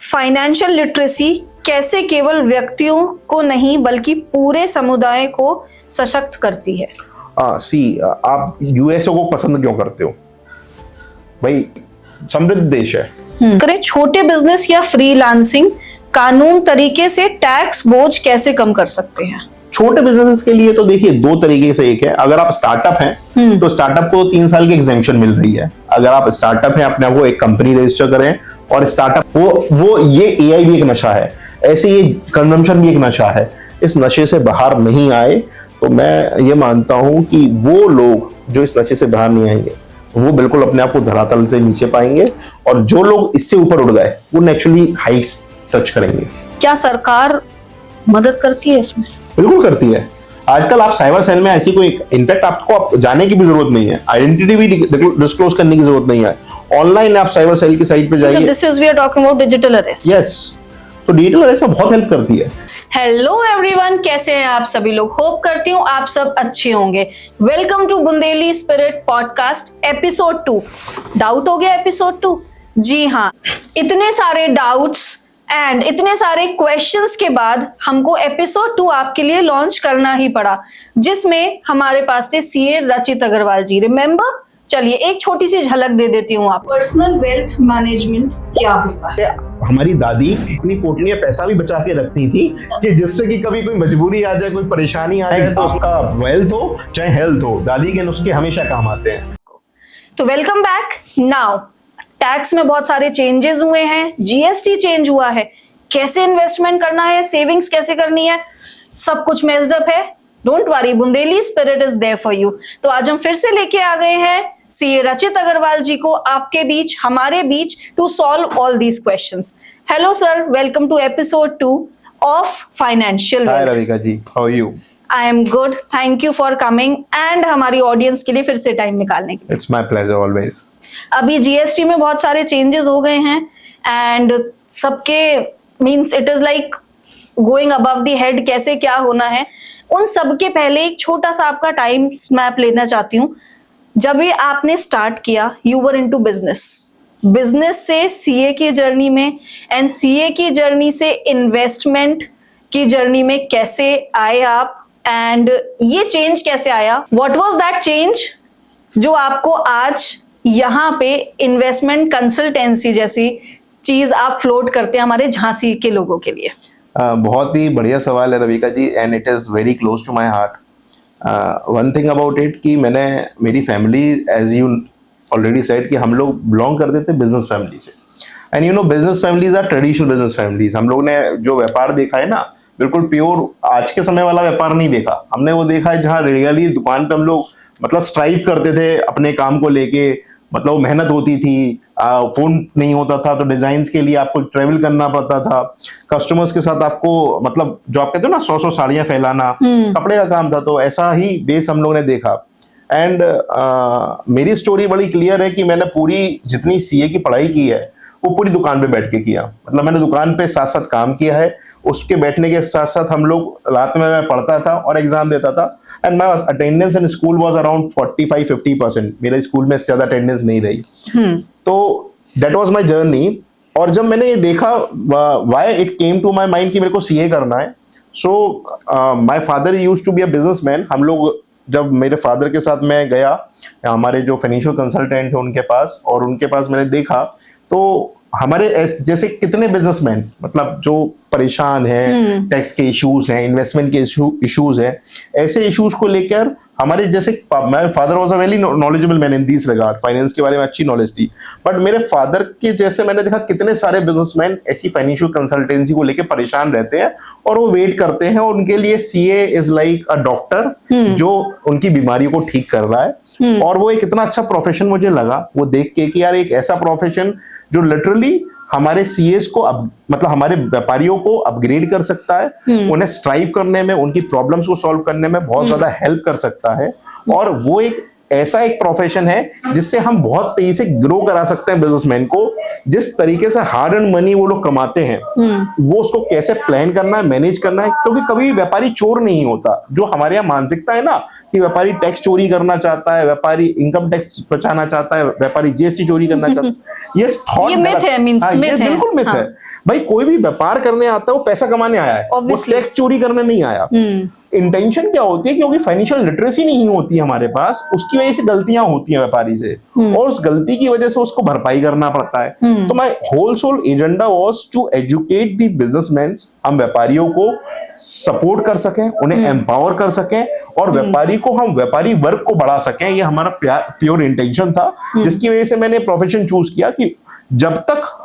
Financial literacy कैसे केवल व्यक्तियों को नहीं बल्कि पूरे समुदाय को सशक्त करती है? आप यूएसए को पसंद क्यों करते हो भाई? समृद्ध देश है। करें छोटे बिजनेस या फ्रीलांसिंग कानून तरीके से टैक्स बोझ कैसे कम कर सकते हैं? छोटे बिजनेसेस के लिए तो देखिए दो तरीके से। एक है, अगर आप स्टार्टअप हैं तो स्टार्टअप को 3 साल की एग्जेम्पशन मिल रही है। अगर आप स्टार्टअप हैं, अपने आप को एक कंपनी रजिस्टर करें और स्टार्टअप वो ये एआई भी एक नशा है, ऐसे ये कंजम्पशन भी एक नशा है। इस नशे से बाहर नहीं आए तो मैं ये मानता हूं कि वो लोग जो इस नशे से बाहर नहीं आएंगे वो बिल्कुल अपने आप को धरातल से नीचे पाएंगे, और जो लोग इससे ऊपर उड़ गए वो नेचुरली हाइट्स टच करेंगे। क्या सरकार मदद करती है इसमें? बिल्कुल करती है। आजकल आप साइबर सेल में ऐसी कोई, इनफैक्ट आपको जाने की भी जरूरत नहीं है, आइडेंटिटी भी डिस्क्लोज करने की जरूरत नहीं है। ऑनलाइन आप साइबर सेल की साइट पे जाइए। This is we are talking about digital arrest. Yes, तो डिजिटल अरेस्ट में बहुत हेल्प करती है। हेलो एवरीवन, कैसे हैं आप सभी लोग? होप करती हूँ आप सब अच्छे होंगे। Welcome to Bundeli spirit podcast episode 2। Doubt हो गया एपिसोड 2? जी हाँ, इतने सारे डाउट्स एंड इतने सारे क्वेश्चंस के बाद हमको एपिसोड 2 आपके लिए लॉन्च करना ही पड़ा, जिसमें हमारे पास से सीए रचित अग्रवाल जी। रिमेंबर? चलिए एक छोटी सी झलक दे देती हूँ आप। पर्सनल वेल्थ मैनेजमेंट क्या होता है? हमारी दादी अपनी पोटली में पैसा भी बचा के रखती थी कि जिससे कि कभी कोई मजबूरी आ जाए, कोई परेशानी आ जाए तो उसका वेल्थ हो चाहे हेल्थ हो, दादी के नुस्खे हमेशा काम आते हैं। तो वेलकम बैक। नाउ टैक्स में बहुत सारे चेंजेस हुए हैं, जीएसटी चेंज हुआ है, कैसे इन्वेस्टमेंट करना है, सेविंग्स कैसे करनी है, सब कुछ मेस्ड अप है। Don't worry, Bundeli spirit is there for you. तो आज हम फिर से लेके आ गए हैं सीए रचित अग्रवाल जी को आपके बीच, हमारे बीच, to solve all these questions. Hello sir, welcome to episode 2 of financial wealth. Hi Ravika ji, how are you? I am good, thank you for coming and हमारी ऑडियंस के लिए फिर से टाइम निकालने के लिए। It's my pleasure always. अभी GST में बहुत सारे चेंजेस हो गए हैं एंड सबके means it is like going above the head, कैसे क्या होना है। उन सब के पहले एक छोटा सा आपका टाइम स्नैप लेना चाहती हूँ। जब भी आपने स्टार्ट किया, यू वर इनटू बिजनेस से सीए की जर्नी में, एंड सीए की जर्नी से इन्वेस्टमेंट की जर्नी में कैसे आए आप, एंड ये चेंज कैसे आया? व्हाट वाज दैट चेंज जो आपको आज यहाँ पे इन्वेस्टमेंट कंसल्टेंसी जैसी चीज आप फ्लोट करते हैं हमारे झांसी के लोगों के लिए? बहुत ही बढ़िया सवाल है Ravika ji, and it is very close to my heart. One thing about it कि मेरी family, as you already said, कि हम लोग बिलोंग करते थे बिजनेस फैमिली से। And you know, business families are traditional business families. हम लोग ने जो व्यापार देखा है ना, बिल्कुल प्योर आज के समय वाला व्यापार नहीं देखा। हमने वो देखा है जहाँ रियली दुकान पे हम लोग मतलब स्ट्राइव करते थे अपने काम को लेके, मतलब मेहनत होती थी, फोन नहीं होता था तो डिजाइन्स के लिए आपको ट्रेवल करना पड़ता था, कस्टमर्स के साथ आपको मतलब जो आप कहते हो ना 100 साड़ियां फैलाना, कपड़े का काम था। तो ऐसा ही बेस हम लोग ने देखा। एंड मेरी स्टोरी बड़ी क्लियर है कि मैंने पूरी जितनी सीए की पढ़ाई की है वो पूरी दुकान पे बैठ के किया। मतलब मैंने दुकान पे साथ साथ काम किया है, उसके बैठने के साथ साथ हम लोग रात में मैं पढ़ता था और एग्जाम देता था। And my attendance in school was around 45-50%। मेरे स्कूल में ज्यादा अटेंडेंस नहीं रही। तो दैट वाज माय जर्नी। और जब मैंने ये देखा why it came to my mind कि मेरे को सीए करना है, so my father used to be a businessman. हम लोग जब मेरे फादर के साथ मैं गया हमारे जो फाइनेंशियल कंसल्टेंट है उनके पास, और उनके पास मैंने देखा तो हमारे जैसे कितने बिजनेसमैन मतलब जो परेशान हैं, टैक्स के इश्यूज हैं, इन्वेस्टमेंट के इश्यूज हैं, ऐसे इश्यूज को लेकर हमारे जैसे, my father was a very knowledgeable man in this regard, finance के बारे में अच्छी नॉलेज थी। बट मेरे फादर के जैसे मैंने देखा कितने सारे बिजनेसमैन ऐसी फाइनेंशियल कंसल्टेंसी को लेकर परेशान रहते हैं और वो वेट करते हैं, और उनके लिए CA is like a doctor जो उनकी बीमारी को ठीक कर रहा है। और वो एक इतना अच्छा प्रोफेशन मुझे लगा वो देख के कि यार एक ऐसा प्रोफेशन जो लिटरली हमारे सीएस को मतलब हमारे व्यापारियों को अपग्रेड कर सकता है, उन्हें स्ट्राइव करने में, उनकी प्रॉब्लम्स को सॉल्व करने में बहुत ज्यादा हेल्प कर सकता है। और वो एक ऐसा एक प्रोफेशन है जिससे हम बहुत तेजी से ग्रो करा सकते हैं बिजनेसमैन को। जिस तरीके से हार्ड एंड मनी वो लोग कमाते हैं, वो उसको कैसे प्लान करना है, मैनेज करना है, क्योंकि कभी व्यापारी चोर नहीं होता। जो हमारे यहाँ मानसिकता है ना कि व्यापारी टैक्स चोरी करना चाहता है, व्यापारी इनकम टैक्स बचाना चाहता है, व्यापारी जीएसटी चोरी करना चाहता है, ये थॉट ये मिथ है, ये बिल्कुल मिथ है। भाई कोई भी व्यापार करने आता है वो पैसा कमाने आया है, वो टैक्स चोरी करने नहीं आया। इंटेंशन क्या होती है, क्योंकि फाइनेंशियल लिटरेसी नहीं होती है हमारे पास, उसकी वजह से गलतियां होती हैं व्यापारी से, और उस गलती की वजह से उसको भरपाई करना पड़ता है। तो my whole sole agenda was to educate the businessman, हम व्यापारियों को सपोर्ट कर सकें, उन्हें एम्पावर कर सकें, और व्यापारी को हम व्यापारी वर्ग को बढ़ा सकें। ये हमारा प्योर इंटेंशन था, जिसकी वजह से मैंने प्रोफेशन चूज किया कि जब तक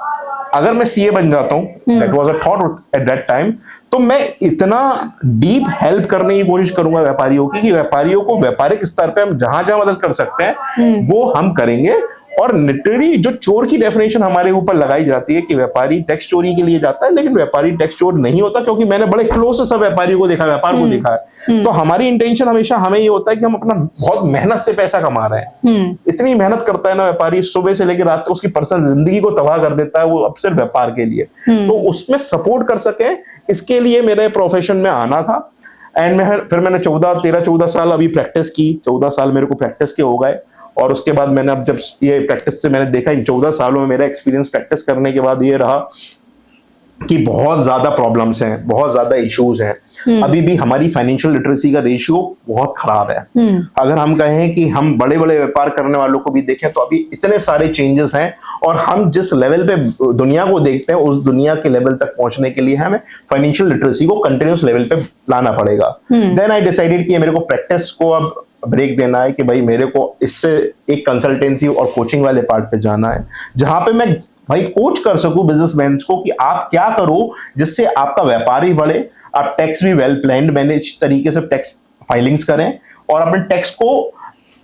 अगर मैं सीए बन जाता हूँ, that was a thought at that time, तो मैं इतना डीप हेल्प करने की कोशिश करूंगा व्यापारियों की, कि व्यापारियों को व्यापारिक स्तर पे हम जहां जहां मदद कर सकते हैं वो हम करेंगे। और लिटरली जो चोर की डेफिनेशन हमारे ऊपर लगाई जाती है कि व्यापारी टैक्स चोरी के लिए जाता है, लेकिन व्यापारी टैक्स चोर नहीं होता, क्योंकि मैंने बड़े क्लोज से सब व्यापारियों को देखा, व्यापार को देखा है। तो हमारी इंटेंशन हमेशा हमें ये होता है कि हम अपना बहुत मेहनत से पैसा कमा रहे हैं। इतनी मेहनत करता है ना व्यापारी, सुबह से लेकर रात तक उसकी पर्सनल जिंदगी को तबाह कर देता है वो अब सिर्फ व्यापार के लिए। तो उसमें सपोर्ट कर सके, इसके लिए मेरे प्रोफेशन में आना था। एंड फिर मैंने 13-14 साल अभी प्रैक्टिस की, 14 साल मेरे को प्रैक्टिस के हो गए। और उसके बाद मैंने अब जब ये प्रैक्टिस से मैंने देखा, इन 14 सालों में मेरा एक्सपीरियंस प्रैक्टिस करने के बाद ये रहा कि बहुत ज्यादा प्रॉब्लम्स हैं, बहुत ज्यादा इश्यूज हैं। अभी भी हमारी फाइनेंशियल लिटरेसी का रेशियो बहुत खराब है। अगर हम कहें कि हम बड़े बड़े व्यापार करने वालों को भी देखें तो अभी इतने सारे चेंजेस हैं, और हम जिस लेवल पे दुनिया को देखते हैं उस दुनिया के लेवल तक पहुंचने के लिए हमें फाइनेंशियल लिटरेसी को कंटिन्यूस लेवल पे लाना पड़ेगा। देन आई डिसाइडेड कि मेरे को प्रैक्टिस को अब ब्रेक देना है, कि भाई मेरे को इससे एक कंसल्टेंसी और कोचिंग वाले पार्ट पे जाना है, जहां पे मैं भाई कोच कर सकूं बिजनेसमैन को कि आप क्या करो जिससे आपका व्यापार ही बढ़े, आप टैक्स भी वेल प्लान्ड मैनेज तरीके से टैक्स फाइलिंग्स करें, और अपने टैक्स को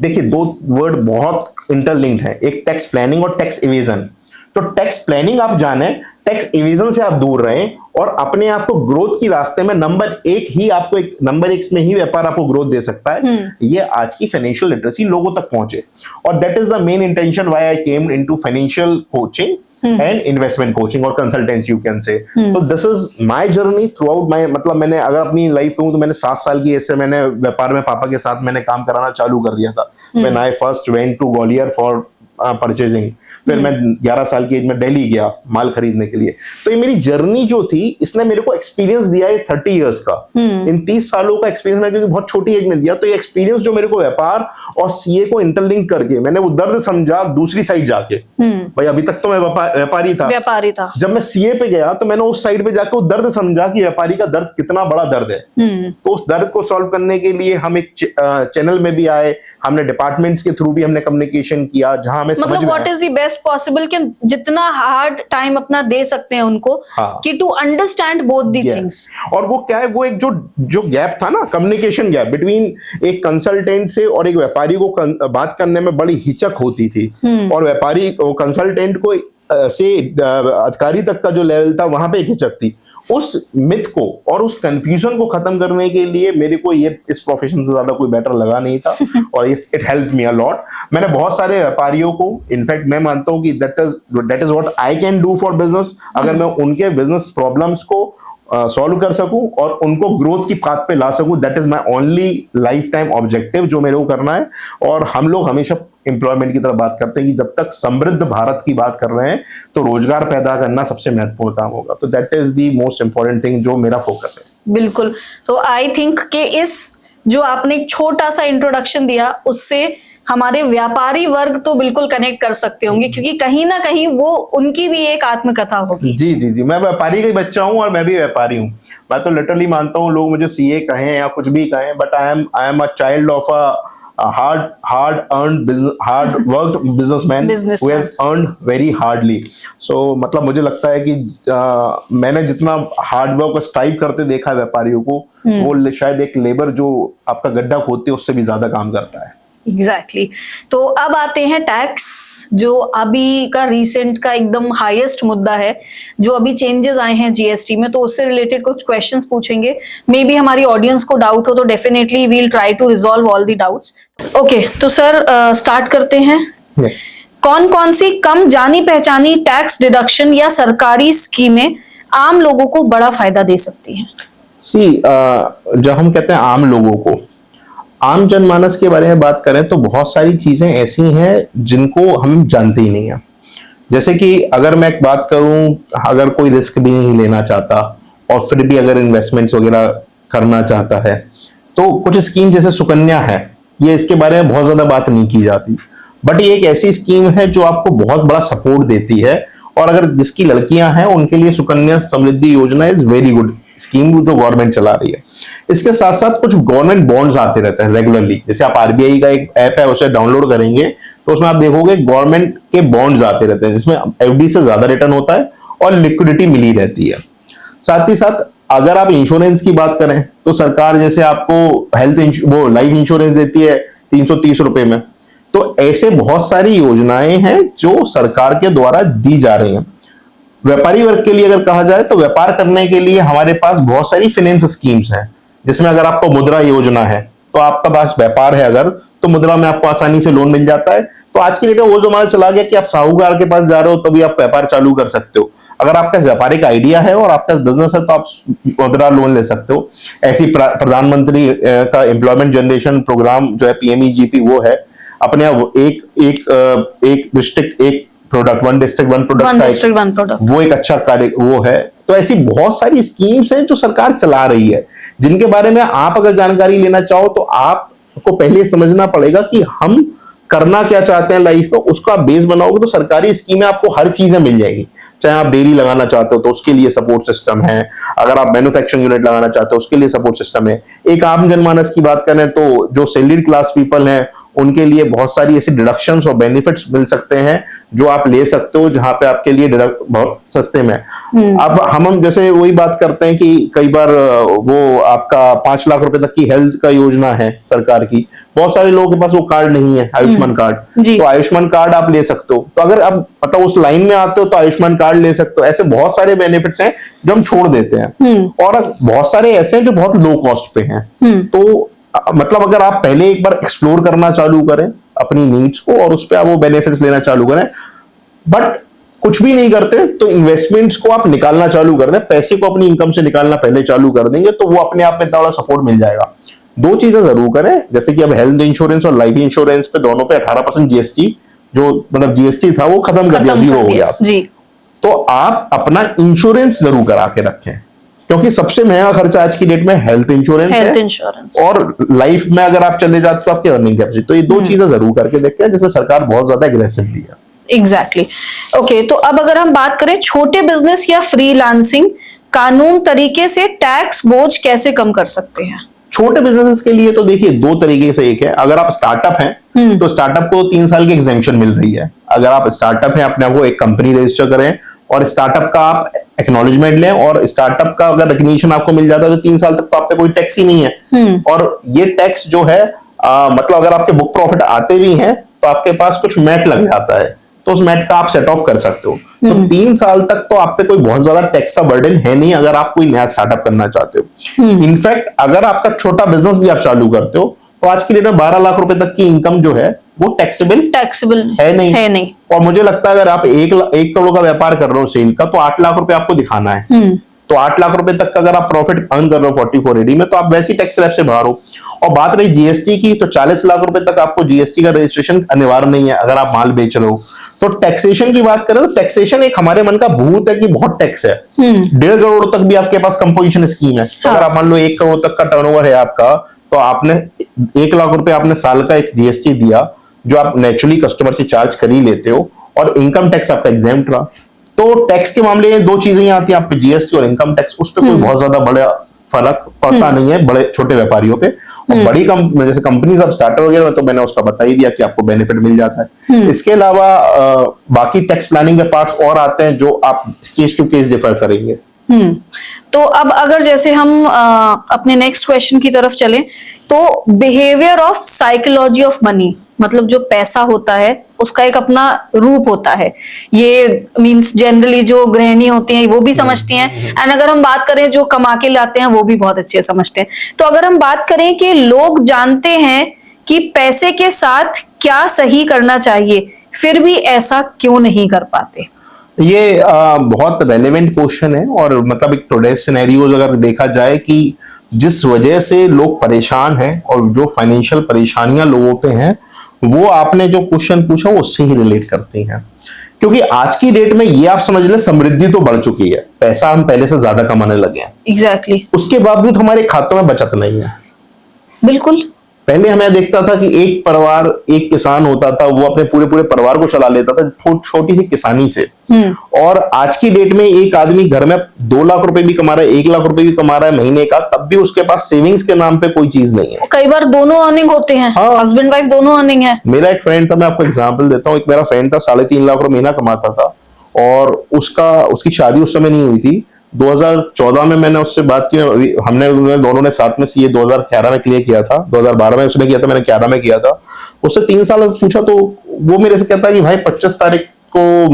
देखिए, दो वर्ड बहुत इंटरलिंक्ड है, एक टैक्स प्लानिंग और टैक्स इवेजन। तो टैक्स प्लानिंग आप जाने, टैक्स इवेजन से आप दूर रहें, और अपने आप को ग्रोथ की रास्ते में नंबर एक में ही व्यापार आपको ग्रोथ दे सकता है। ये आज की फाइनेंशियल लिटरेसी लोगों तक पहुंचे, और that is the main intention why I came into financial coaching and investment coaching और कंसल्टेंसी यू कैन से। तो this is my journey through out my, मतलब मैंने अगर अपनी लाइफ कहूं तो मैंने 7 साल की एज से मैंने व्यापार में पापा के साथ मैंने काम कराना चालू कर दिया था। When I first went to Gwalior for purchasing, फिर मैं 11 साल की एज में दिल्ली गया माल खरीदने के लिए। तो ये मेरी जर्नी जो थी, इसने मेरे को एक्सपीरियंस दिया है 30 इयर्स का। इन 30 सालों का एक्सपीरियंस मैंने क्योंकि बहुत छोटी एज में दिया, तो ये एक्सपीरियंस जो मेरे को व्यापार और सीए को इंटरलिंक करके मैंने वो दर्द समझा दूसरी साइड जाके। भाई अभी तक तो मैं व्यापारी था, जब मैं सीए पे गया तो मैंने उस साइड पे जाके वो दर्द समझा कि व्यापारी का दर्द कितना बड़ा दर्द है। तो उस दर्द को सॉल्व करने के लिए हम एक चैनल में भी आए, हमने डिपार्टमेंट्स के थ्रू भी हमने कम्युनिकेशन किया, जहां हमें समझ में what is the best possible कि हम जितना हार्ड टाइम अपना दे सकते हैं उनको, कि to understand both the things. और वो क्या है, वो एक जो गैप था ना, कम्युनिकेशन गैप बिटवीन एक कंसल्टेंट से और एक व्यापारी को बात करने में बड़ी हिचक होती थी, और व्यापारी कंसल्टेंट को से अधिकारी तक का जो लेवल था वहां पे एक हिचक थी। उस मिथ को और उस कंफ्यूजन को खत्म करने के लिए मेरे को ये इस प्रोफेशन से ज्यादा कोई बेटर लगा नहीं था, और it help me a lot. मैंने बहुत सारे व्यापारियों को, इनफैक्ट मैं मानता हूं कि that is what I can do for business. अगर मैं उनके बिजनेस प्रॉब्लम्स को सॉल्व कर सकूं और उनको ग्रोथ की पाथ पे ला सकूं, that is my only life time objective जो मेरे को करना है। और हम लोग हमेशा एम्प्लॉयमेंट की तरफ बात करते हैं कि जब तक समृद्ध भारत की बात कर रहे हैं तो रोजगार पैदा करना सबसे महत्वपूर्ण काम होगा। तो that is the most important thing जो मेरा फोकस है। बिल्कुल। तो आई थिंक कि इस जो आपने एक छोटा सा इंट्रोडक्शन दिया उससे हमारे व्यापारी वर्ग तो बिल्कुल कनेक्ट कर सकते होंगे, क्योंकि कहीं ना कहीं वो उनकी भी एक आत्मकथा होगी। जी जी जी, मैं व्यापारी का ही बच्चा हूँ और मैं भी व्यापारी हूँ। मैं तो लिटरली मानता हूँ, लोग मुझे सीए कहें या कुछ भी कहें, but I am a child of a hard worked businessman who has earned very hardly. So मतलब मुझे लगता है कि मैंने जितना हार्ड वर्क और स्ट्राइव करते देखा है व्यापारियों को, वो शायद एक लेबर जो आपका गड्ढा खोदते उससे भी ज्यादा काम करता है। एग्जैक्टली तो अब आते हैं टैक्स, जो अभी का रिसेंट का एकदम हाईएस्ट मुद्दा है, जो अभी चेंजेस आए हैं जीएसटी में, तो उससे रिलेटेड कुछ क्वेश्चंस पूछेंगे। मे बी हमारी ऑडियंस को डाउट हो तो definitely we will try to resolve all the doubts. Okay, तो सर स्टार्ट करते हैं। yes. कौन कौन सी कम जानी पहचानी टैक्स डिडक्शन या सरकारी स्कीमें आम लोगों को बड़ा फायदा दे सकती हैं? जब हम कहते हैं आम लोगों को, आम जनमानस के बारे में बात करें तो बहुत सारी चीजें ऐसी हैं जिनको हम जानते ही नहीं है। जैसे कि अगर मैं एक बात करूं, अगर कोई रिस्क भी नहीं लेना चाहता और फिर भी अगर इन्वेस्टमेंट्स वगैरह करना चाहता है, तो कुछ स्कीम जैसे सुकन्या है, ये इसके बारे में बहुत ज्यादा बात नहीं की जाती, बट ये एक ऐसी स्कीम है जो आपको बहुत बड़ा सपोर्ट देती है। और अगर जिसकी लड़कियां हैं उनके लिए सुकन्या समृद्धि योजना इज वेरी गुड स्कीम जो गवर्नमेंट चला रही है। इसके साथ साथ कुछ गवर्नमेंट बॉन्ड्स आते रहते हैं रेगुलरली, जैसे आप आरबीआई का एक ऐप है उसे डाउनलोड करेंगे तो उसमें आप देखोगे गवर्नमेंट के बॉन्ड्स आते रहते हैं, जिसमें एफडी से ज्यादा रिटर्न होता है और लिक्विडिटी मिली रहती है। साथ ही साथ अगर आप इंश्योरेंस की बात करें तो सरकार जैसे आपको वो लाइफ इंश्योरेंस देती है 330 रुपए में, तो ऐसे बहुत सारी योजनाएं हैं जो सरकार के द्वारा दी जा रही हैं। व्यापारी वर्ग के लिए अगर कहा जाए तो व्यापार करने के लिए हमारे पास बहुत सारी फाइनेंस स्कीम्स हैं, जिसमें अगर आपको मुद्रा योजना है तो आपका पास व्यापार है अगर, तो मुद्रा में आपको आसानी से लोन मिल जाता है। तो आज की डेट में वो जमाना चला गया कि आप साहूकार के पास जा रहे हो तभी आप व्यापार चालू कर सकते हो। अगर आपका व्यापारिक आइडिया है और आपका बिजनेस है तो आप मुद्रा लोन ले सकते हो। ऐसी प्रधानमंत्री का एम्प्लॉयमेंट जनरेशन प्रोग्राम जो है पीएमईजीपी, वो है अपने एक डिस्ट्रिक्ट एक product, one district one product, वो एक अच्छा कार्य वो है। तो ऐसी बहुत सारी स्कीम्स हैं जो सरकार चला रही है, जिनके बारे में आप अगर जानकारी लेना चाहो तो आपको पहले समझना पड़ेगा कि हम करना क्या चाहते हैं लाइफ में, उसका आप बेस बनाओगे तो सरकारी स्कीमें आपको हर चीजें मिल जाएगी। चाहे आप डेयरी लगाना चाहते हो तो उसके लिए सपोर्ट सिस्टम है, अगर आप मैन्युफैक्चरिंग यूनिट लगाना चाहते हो उसके लिए सपोर्ट सिस्टम है। एक आम जनमानस की बात करें तो जो सैलरीड क्लास पीपल हैं उनके लिए बहुत सारी ऐसी डिडक्शंस और बेनिफिट्स मिल सकते हैं जो आप ले सकते हो, जहां पे आपके लिए बहुत सस्ते में। अब हम जैसे वही बात करते हैं कि कई बार वो आपका 5 लाख रुपए तक की हेल्थ का योजना है सरकार की, बहुत सारे लोगों के पास वो कार्ड नहीं है, आयुष्मान कार्ड, तो आयुष्मान कार्ड आप ले सकते हो। तो अगर आप मतलब उस लाइन में आते हो तो आयुष्मान कार्ड ले सकते हो। ऐसे बहुत सारे बेनिफिट्स हैं जो हम छोड़ देते हैं, और बहुत सारे ऐसे हैं जो बहुत लो कॉस्ट पे हैं। तो मतलब अगर आप पहले एक बार एक्सप्लोर करना चालू करें अपनी नीड्स को और उस पर आप वो बेनिफिट्स लेना चालू करें, बट कुछ भी नहीं करते तो इन्वेस्टमेंट्स को आप निकालना चालू कर दें, पैसे को अपनी इनकम से निकालना पहले चालू कर देंगे तो वो अपने आप में इतना बड़ा सपोर्ट मिल जाएगा। 2 चीजें जरूर करें, जैसे कि अब हेल्थ इंश्योरेंस और लाइफ इंश्योरेंस पे दोनों पे 18% जीएसटी, जो मतलब जीएसटी था वो खत्म कर दिया, 0 हो गया जी। तो आप अपना इंश्योरेंस जरूर करा के रखें, क्योंकि सबसे महंगा खर्चा आज की डेट में हेल्थ इंश्योरेंस है, और लाइफ में अगर आप चले जाते तो आपकी अर्निंग कैपेसिटी। तो ये 2 चीजें जरूर करके देखते हैं जिसमें सरकार बहुत ज्यादा एग्रेसिवली है। एग्जैक्टली ओके, तो अब अगर हम बात करें छोटे बिजनेस या फ्रीलांसिंग, कानून तरीके से टैक्स बोझ कैसे कम कर सकते हैं? छोटे बिजनेसेस के लिए तो देखिए 2 तरीके से, एक है अगर आप स्टार्टअप हैं तो स्टार्टअप को 3 साल की एग्जेम्पशन मिल रही है। अगर आप स्टार्टअप हैं अपने आप को एक कंपनी रजिस्टर करें और स्टार्टअप का आप एक्नॉलेजमेंट लें, और स्टार्टअप का अगर रिकग्निशन आपको मिल जाता है तो 3 साल तक तो आप पे कोई टैक्स ही नहीं है। और ये टैक्स जो है मतलब अगर आपके बुक प्रॉफिट आते भी हैं तो आपके पास कुछ मैट लग जाता है, तो उस मैट का आप सेट ऑफ कर सकते हो। तो 3 साल तक तो आप पे कोई बहुत ज्यादा टैक्स का बर्डन है नहीं अगर आप कोई नया स्टार्टअप करना चाहते हो। इनफैक्ट अगर आपका छोटा बिजनेस भी आप चालू करते हो तो आज की डेट में 12 लाख रुपए तक की इनकम जो है वो टैक्सेबल है नहीं। और मुझे लगता है अगर आप 1 करोड़ का व्यापार कर रहे हो सेल का तो 8 लाख रुपए आपको दिखाना है। तो 8 लाख रुपए तक का अगर आप प्रॉफिट अर्न कर रहे हो 4480 में, तो आप वैसी टैक्स स्लैब से बाहर हो। और बात रही जीएसटी की, तो 40 लाख रुपए तक आपको जीएसटी का रजिस्ट्रेशन अनिवार्य नहीं है अगर आप माल बेच रहे हो। तो टैक्सेशन की बात करें तो टैक्सेशन एक हमारे मन का भूत है कि बहुत टैक्स है। 1.5 करोड़ तक भी आपके पास कंपोजिशन स्कीम है। तो अगर आप मान लो 1 करोड़ तक का टर्नओवर है आपका, तो आपने 1 लाख रुपए आपने साल का एक जीएसटी दिया जो आप नेचुरली कस्टमर से चार्ज कर ही लेते हो, और इनकम टैक्स आपका एग्जेम्प्ट रहा। तो टैक्स के मामले में 2 चीजें आती हैं आप पे, जीएसटी और इनकम टैक्स। उस पर कोई बहुत ज्यादा बड़ा फर्क पड़ता नहीं है बड़े छोटे व्यापारियों पे। और बड़ी जैसे कंपनीज अब स्टार्टर वगैरह, तो मैंने उसका बता ही दिया कि आपको बेनिफिट मिल जाता है। इसके अलावा बाकी टैक्स प्लानिंग के पार्ट्स और आते हैं जो आप केस टू केस डिफर करेंगे। तो अब अगर जैसे हम अपने नेक्स्ट क्वेश्चन की तरफ चलें, तो behaviour of psychology of money, मतलब जो पैसा होता है उसका एक अपना रूप होता है। ये मींस जनरली जो गृहिणी होती हैं वो भी समझती हैं, एंड अगर हम बात करें जो कमा के लाते हैं वो भी बहुत अच्छे से समझते हैं। तो अगर हम बात करें कि लोग जानते हैं कि पैसे के साथ क्या सही करना चाहिए, फिर भी ऐसा क्यों नहीं कर पाते? ये बहुत रेलेवेंट क्वेश्चन है, और मतलब एक टुडे सिनेरियोज अगर देखा जाए कि जिस वजह से लोग परेशान हैं और जो फाइनेंशियल परेशानियां लोगों पे हैं, वो आपने जो क्वेश्चन पूछा वो उससे ही रिलेट करती हैं। क्योंकि आज की डेट में ये आप समझ लें, समृद्धि तो बढ़ चुकी है, पैसा हम पहले से ज्यादा कमाने लगे हैं। एग्जैक्टली। उसके बावजूद हमारे खातों में बचत नहीं है। बिल्कुल। पहले हमें देखता था कि एक परिवार, एक किसान होता था, वो अपने पूरे पूरे परिवार को चला लेता था छोटी सी किसानी से। और आज की डेट में एक आदमी घर में 2 लाख रुपए भी कमा रहा है, 1 लाख रुपए भी कमा रहा है महीने का, तब भी उसके पास सेविंग्स के नाम पे कोई चीज नहीं है। कई बार दोनों अर्निंग होते हैं। हाँ। हस्बैंड वाइफ दोनों अर्निंग है। मेरा एक फ्रेंड था, मैं आपको एग्जांपल देता हूँ। एक मेरा फ्रेंड था, 3.5 लाख रुपए महीना कमाता था, और उसकी शादी उस समय नहीं हुई थी। 2014 में मैंने उससे बात की, हमने दोनों ने साथ में सीए 2011 में क्लियर किया था। 2012 में उसने किया था, मैंने 11 में किया था। उससे 3 साल पूछा तो वो मेरे से कहता है कि भाई 25 तारीख को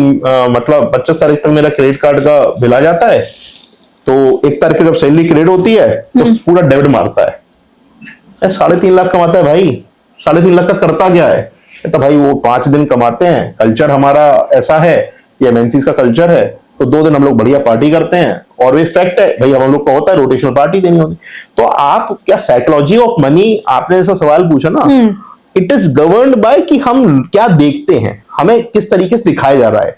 मतलब 25 तारीख तक मेरा क्रेडिट कार्ड का बिल आ जाता है, तो 1 तारीख को जब सैलरी क्रेडिट होती है तो पूरा डेबिट मारता है। 3.5 लाख कमाता है भाई, 3.5 लाख का करता क्या है? कहता भाई वो 5 दिन कमाते हैं, कल्चर हमारा ऐसा है, ये एमएनसीज का कल्चर है, तो 2 दिन हम लोग बढ़िया पार्टी करते हैं। और वे फैक्ट है भाई, हम लोग का होता है रोटेशनल पार्टी देनी होती। तो आप क्या साइकोलॉजी ऑफ मनी, आपने ऐसा सवाल पूछा ना, इट इज गवर्न्ड बाय कि हम क्या देखते हैं, हमें किस तरीके से दिखाया जा रहा है।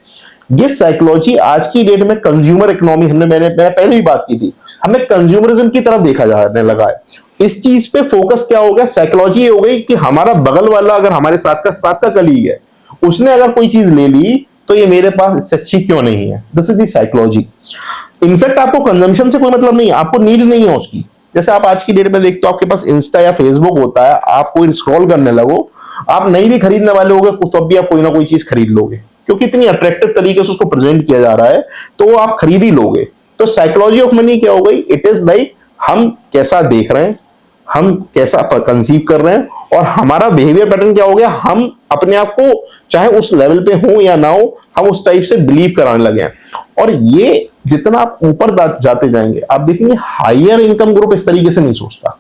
ये साइकोलॉजी आज की डेट में कंज्यूमर इकोनॉमी, मैंने पहले भी बात की थी, हमें कंज्यूमरिज्म की तरफ देखा जाने लगा है। इस चीज पे फोकस क्या हो गया, साइकोलॉजी हो गई कि हमारा बगल वाला अगर हमारे साथ का कलीग है, उसने अगर कोई चीज ले ली तो ये मेरे पास इससे अच्छी क्यों नहीं है। This is the psychology. In fact आपको कंजम्पशन से कोई मतलब नहीं है, आपको नीड नहीं है उसकी। जैसे आप आज की डेट में देखते हो, आपके पास इंस्टा या फेसबुक होता है, आप कोई स्क्रॉल करने लगो, आप नहीं भी खरीदने वाले होगे तो भी आप कोई ना कोई चीज खरीद लोगे, क्योंकि इतनी अट्रैक्टिव तरीके से उसको प्रेजेंट किया जा रहा है, तो वो आप खरीद ही लोगे। तो साइकोलॉजी ऑफ मनी क्या हो गई, इट इज लाइक हम कैसा देख रहे हैं, हम कैसा कंसीव कर रहे हैं, और हमारा बिहेवियर पैटर्न क्या हो गया, हम अपने आप को चाहे उस लेवल पे हो या ना हो, हम उस टाइप से बिलीव कराने लगे हैं। और ये जितना आप ऊपर जाते जाएंगे, आप देखेंगे हायर इनकम ग्रुप इस तरीके से नहीं सोचता।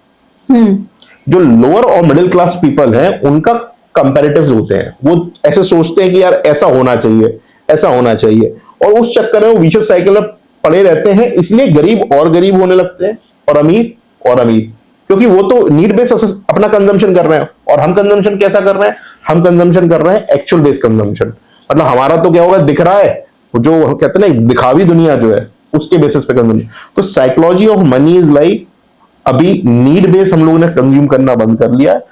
जो लोअर और मिडिल क्लास पीपल हैं, उनका कंपैरेटिव्स होते हैं, वो ऐसे सोचते हैं कि यार ऐसा होना चाहिए, ऐसा होना चाहिए, और उस चक्कर में वो विशेष साइकिल में पड़े रहते हैं। इसलिए गरीब और गरीब होने लगते हैं और अमीर, क्योंकि वो तो नीड बेस अपना कंजम्पशन कर रहे हैं, और हम कंजम्पशन कैसा कर रहे हैं, हम कंजम्पशन कर रहे हैं एक्चुअल बेस कंजम्पशन। मतलब हमारा तो क्या होगा, दिख रहा है, जो कहते हैं ना दिखावी दुनिया जो है, उसके बेसिस पे कंजम्पशन। तो psychology of money is like, अभी नीड बेस हम लोगों ने कंज्यूम करना बंद कर लिया है।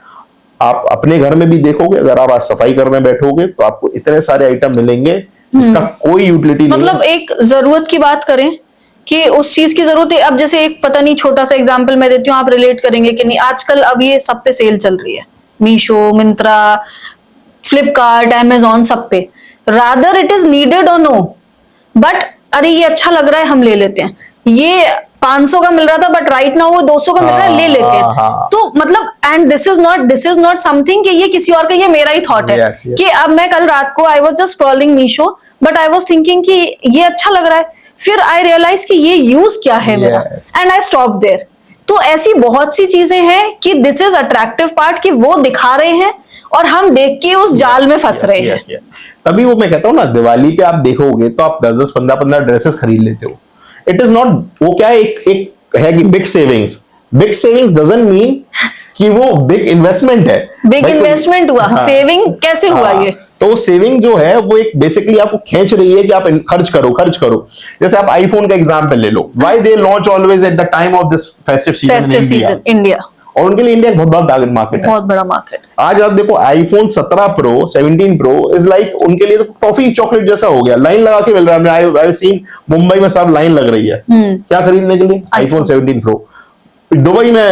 आप अपने घर में भी देखोगे, अगर आप आज सफाई करने बैठोगे तो आपको इतने सारे आइटम मिलेंगे जिसका कोई यूटिलिटी नहीं। मतलब एक जरूरत की बात करें कि उस चीज की जरूरत है। अब जैसे एक पता नहीं छोटा सा एग्जांपल मैं देती हूँ, आप रिलेट करेंगे कि नहीं। आजकल अब ये सब पे सेल चल रही है, मीशो, मिंत्रा, फ्लिपकार्ट, अमेजॉन, सब पे। रादर इट इज नीडेड और नो, बट अरे ये अच्छा लग रहा है हम ले लेते हैं। ये 500 का मिल रहा था बट राइट नाउ वो 200 का मिल रहा है, ले लेते हैं। तो मतलब and this is not something कि ये किसी और का, ये मेरा ही थॉट है। कि अब मैं कल रात को I was just scrolling Meesho, but I was thinking कि ये अच्छा लग रहा है, फिर आई रियलाइज कि ये यूज क्या है मेरा, एंड आई स्टॉप देयर। तो ऐसी बहुत सी चीजें हैं कि दिस इज अट्रैक्टिव पार्ट, कि वो दिखा रहे हैं और हम देख के उस जाल में फंस रहे हैं। तभी वो मैं कहता हूँ ना, दिवाली पे आप देखोगे तो आप 10-10, 15-15 ड्रेसेस खरीद लेते हो। इट इज नॉट, वो क्या है, एक है कि बिग सेविंग्स डजंट मीन कि वो बिग इन्वेस्टमेंट है। बिग इन्वेस्टमेंट हुआ, सेविंग कैसे हुआ ये? तो सेविंग जो है वो एक बेसिकली आपको खींच रही है कि आप खर्च करो। जैसे आप आईफोन का एग्जांपल ले लो, why they launch always at the time of this festive season India, और उनके लिए इंडिया एक बहुत बड़ा टारगेट मार्केट है, बहुत बड़ा मार्केट। आज आप देखो iPhone 17 pro 17 pro is like उनके लिए तो टॉफी चॉकलेट जैसा हो गया, लाइन लगा के मिल रहा है। आई सीन मुंबई में सब लाइन लग रही है क्या खरीदने के लिए, आईफोन 17 प्रो। दुबई में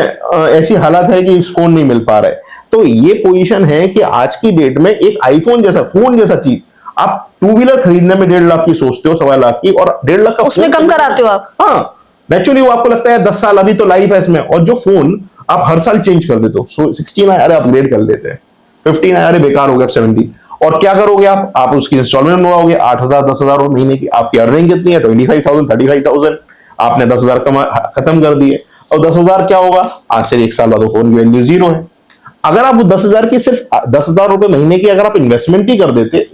ऐसी हालत है कि फोन नहीं मिल पा रहा है। तो ये पोजीशन है कि आज की डेट में एक आईफोन जैसा फोन जैसा चीज आप 2 व्हीलर खरीदने में 1.5 लाख की सोचते हो, 1.25 लाख की, और 1.5 लाख का उसमें कम कराते हो आप? हाँ, नेचुरली वो आपको लगता है 10 साल अभी तो लाइफ है इसमें, और जो फोन आप हर साल चेंज कर देते हो। 16 आया, अरे अपग्रेड कर लेते हैं। 15 आया, अरे बेकार हो गया, 17। और क्या करोगे आप उसकी इंस्टॉलमेंट बनवाओगे 8,000 10,000 महीने की। आपकी अर्निंग कितनी है? 25,000 35,000। आपने 10,000 खत्म कर दिए, और 10,000 क्या होगा? आज से 1 साल बाद फोन की वैल्यू 0 है। अगर आप वो 10,000 की सिर्फ 10,000 रुपए महीने की अगर आप इन्वेस्टमेंट ही कर देते,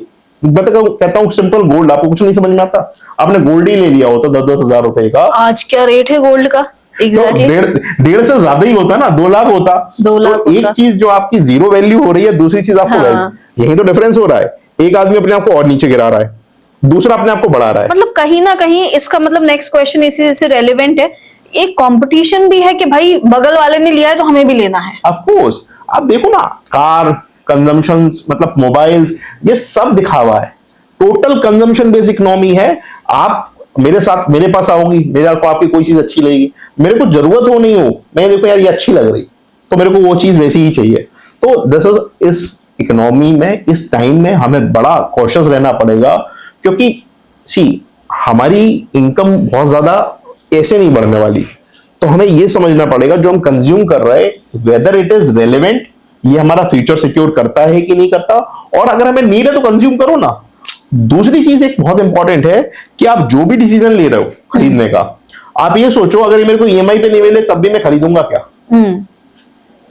मैं तो कहता हूँ सिंपल गोल्ड, आपको कुछ नहीं समझ में आता, आपने गोल्ड ही ले लिया होता 10,000 रुपए का। आज क्या रेट है गोल्ड का? तो डेढ़ से ज्यादा ही होता ना, 2 लाख होता। 2 लाख तो एक चीज जो आपकी 0 वैल्यू हो रही है, दूसरी चीज आपको यही तो डिफरेंस हो रहा है। एक आदमी अपने आप को और नीचे गिरा रहा है, दूसरा अपने आप को बढ़ा रहा है। मतलब कहीं ना कहीं इसका मतलब नेक्स्ट क्वेश्चन इसी से रेलेवेंट है, एक कंपटीशन भी है कि भाई बगल वाले ने लिया है तो हमें भी लेना है। ऑफ कोर्स, आप देखो ना, कार कंजम्पशन, मतलब मोबाइल्स, ये सब दिखावा है। टोटल कंजम्पशन बेस्ड इकोनॉमी है। आप मेरे पास आओगी, मेरे को आपकी कोई चीज अच्छी लगेगी, मेरे को जरूरत हो नहीं हो, मैं देखो यार ये अच्छी लग रही, तो मेरे को वो चीज वैसी ही चाहिए। तो दिस इज, इस इकोनॉमी में, इस टाइम में हमें बड़ा कॉशियस रहना पड़ेगा, क्योंकि हमारी इनकम बहुत ज्यादा ऐसे नहीं बढ़ने वाली। तो हमें ये समझना पड़ेगा जो हम कंज्यूम कर रहे हैं, वेदर इट इज रेलेवेंट, ये हमारा फ्यूचर सिक्योर करता है कि नहीं करता। और अगर हमें नीड है तो कंज्यूम करो ना। दूसरी चीज एक बहुत इंपॉर्टेंट है कि आप जो भी डिसीजन ले रहे हो खरीदने का, आप ये सोचो अगर ये मेरे को ईएमआई पे नहीं मिले तब भी मैं खरीदूंगा क्या।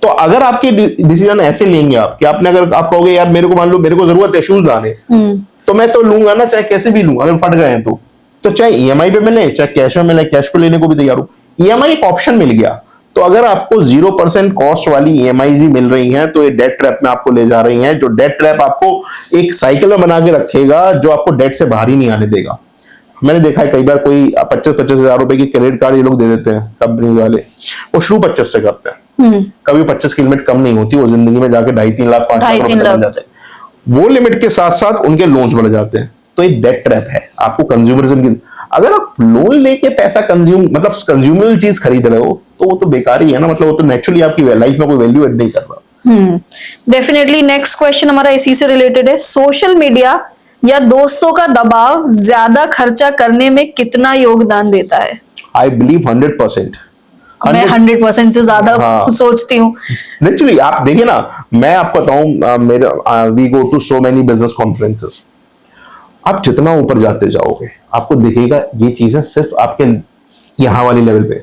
तो अगर आपके डिसीजन ऐसे लेंगे आप कि आपने, अगर आप कहोगे यार मेरे को, मान लो मेरे को जरूरत है शूज लाने, तो मैं तो लूंगा ना, चाहे कैसे भी लूंगा, अगर फट गए हैं तो चाहे ईएमआई पे मिले चाहे कैश में मिले, कैश पे लेने को भी तैयार हूं। ईएमआई एक ऑप्शन मिल गया, तो अगर आपको 0% कॉस्ट वाली ईएमआई भी मिल रही हैं, तो ये डेट ट्रैप में आपको ले जा रही हैं, जो डेट ट्रैप आपको एक साइकिल में बना के रखेगा, जो आपको डेट से बाहर ही नहीं आने देगा। मैंने देखा है कई बार कोई 25-25 हजार रुपए की क्रेडिट कार्ड ये लोग दे देते हैं कंपनी वाले, वो शुरू 25 से करते हैं। कभी 25 की लिमिट कम नहीं होती, वो जिंदगी में जाके 2.5-3 लाख 5 लाख रुपए बन जाते हैं। वो लिमिट के साथ साथ उनके लोन्स बढ़ जाते हैं। तो ये डेट ट्रैप है। आपको कंज्यूमरिज्म की, अगर आप लोन लेके पैसा मतलब कंज्यूमेबल चीज खरीद रहे हो, तो वो तो बेकार ही है ना, मतलब वो तो नेचुरली आपकी लाइफ में कोई वैल्यू एड नहीं कर रहा। डेफिनेटली नेक्स्ट क्वेश्चन हमारा इसी से रिलेटेड है, सोशल मीडिया या दोस्तों का दबाव ज्यादा खर्चा करने में कितना योगदान देता है? I believe 100%। मैं 100% से ज्यादा सोचती हूँ। नेचुरली आप देखिए ना, मैं आपको बताऊं, मेरा we go to so many business conferences. आप जितना ऊपर जाते जाओगे आपको दिखेगा ये चीजें सिर्फ आपके यहाँ वाली लेवल पे।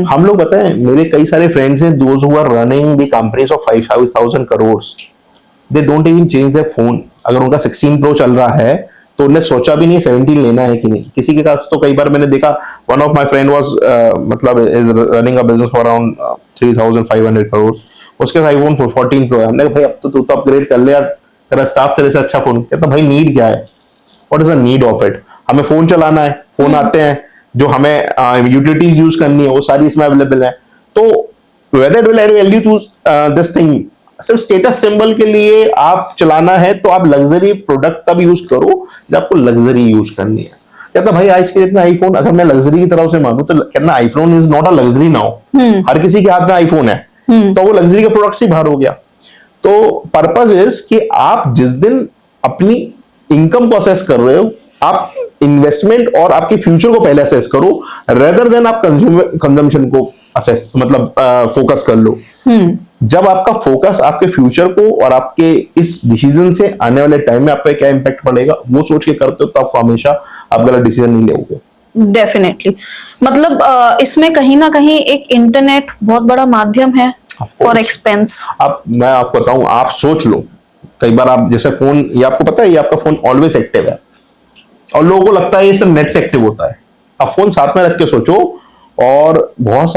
हम लोग बताएं, मेरे कई सारे फ्रेंड्स हैं, those who are running the companies of 5,000 crore, they don't even change their phone. अगर उनका 16 प्रो चल रहा है तो उन्हें सोचा भी नहीं 17 लेना है कि नहीं। किसी के पास तो कई बार मैंने देखा, one of my friend was मतलब is running a business for around 3,500 crore, उसके पास आईफोन 14 प्रो है। हमने कहा भाई अब तो अपग्रेड कर ले यार, तेरा स्टाफ तेरे से अच्छा फोन। कहता भाई नीड क्या है, what is the need of it. हमें फोन चलाना है, फोन आते हैं, जो हमें यूटिलिटीज यूज करनी है वो सारी इसमें अवेलेबल है। तो whether it will add value to this thing, सिर्फ स्टेटस सिंबल के लिए आप चलाना है तो आप लग्जरी प्रोडक्ट तब यूज करो जब आपको लग्जरी यूज करनी है। कहता भाई आज के डेट में आईफोन, अगर मैं लग्जरी की तरह से मानूं तो कहना iPhone is not a luxury now. हर किसी के हाथ में आईफोन है, तो वो लग्जरी के प्रोडक्ट से बाहर हो गया। तो पर्पज इज कि आप जिस दिन अपनी इनकम को असेस कर रहे हो, आप इन्वेस्टमेंट और आपके फ्यूचर को पहले असेस करो, रेदर देन आप कंजम्पशन को असेस, मतलब फोकस कर लो। जब आपका फोकस आपके फ्यूचर को और आपके इस डिसीजन से आने वाले टाइम में आपका क्या इंपैक्ट पड़ेगा वो सोच के करते हो, तो आपको हमेशा आप गलत डिसीजन नहीं लोगे। डेफिनेटली, मतलब इसमें कहीं ना कहीं एक इंटरनेट बहुत बड़ा माध्यम है फॉर एक्सपेंस। अब मैं आपको बताऊं, आप सोच लो, कई बार आप जैसे फोन, ये आपको पता है ये आपका फोन ऑलवेज एक्टिव है, और लोगों को लगता है ये सिर्फ नेट से एक्टिव होता है। आप फोन साथ में रख के सोचो, और बहुत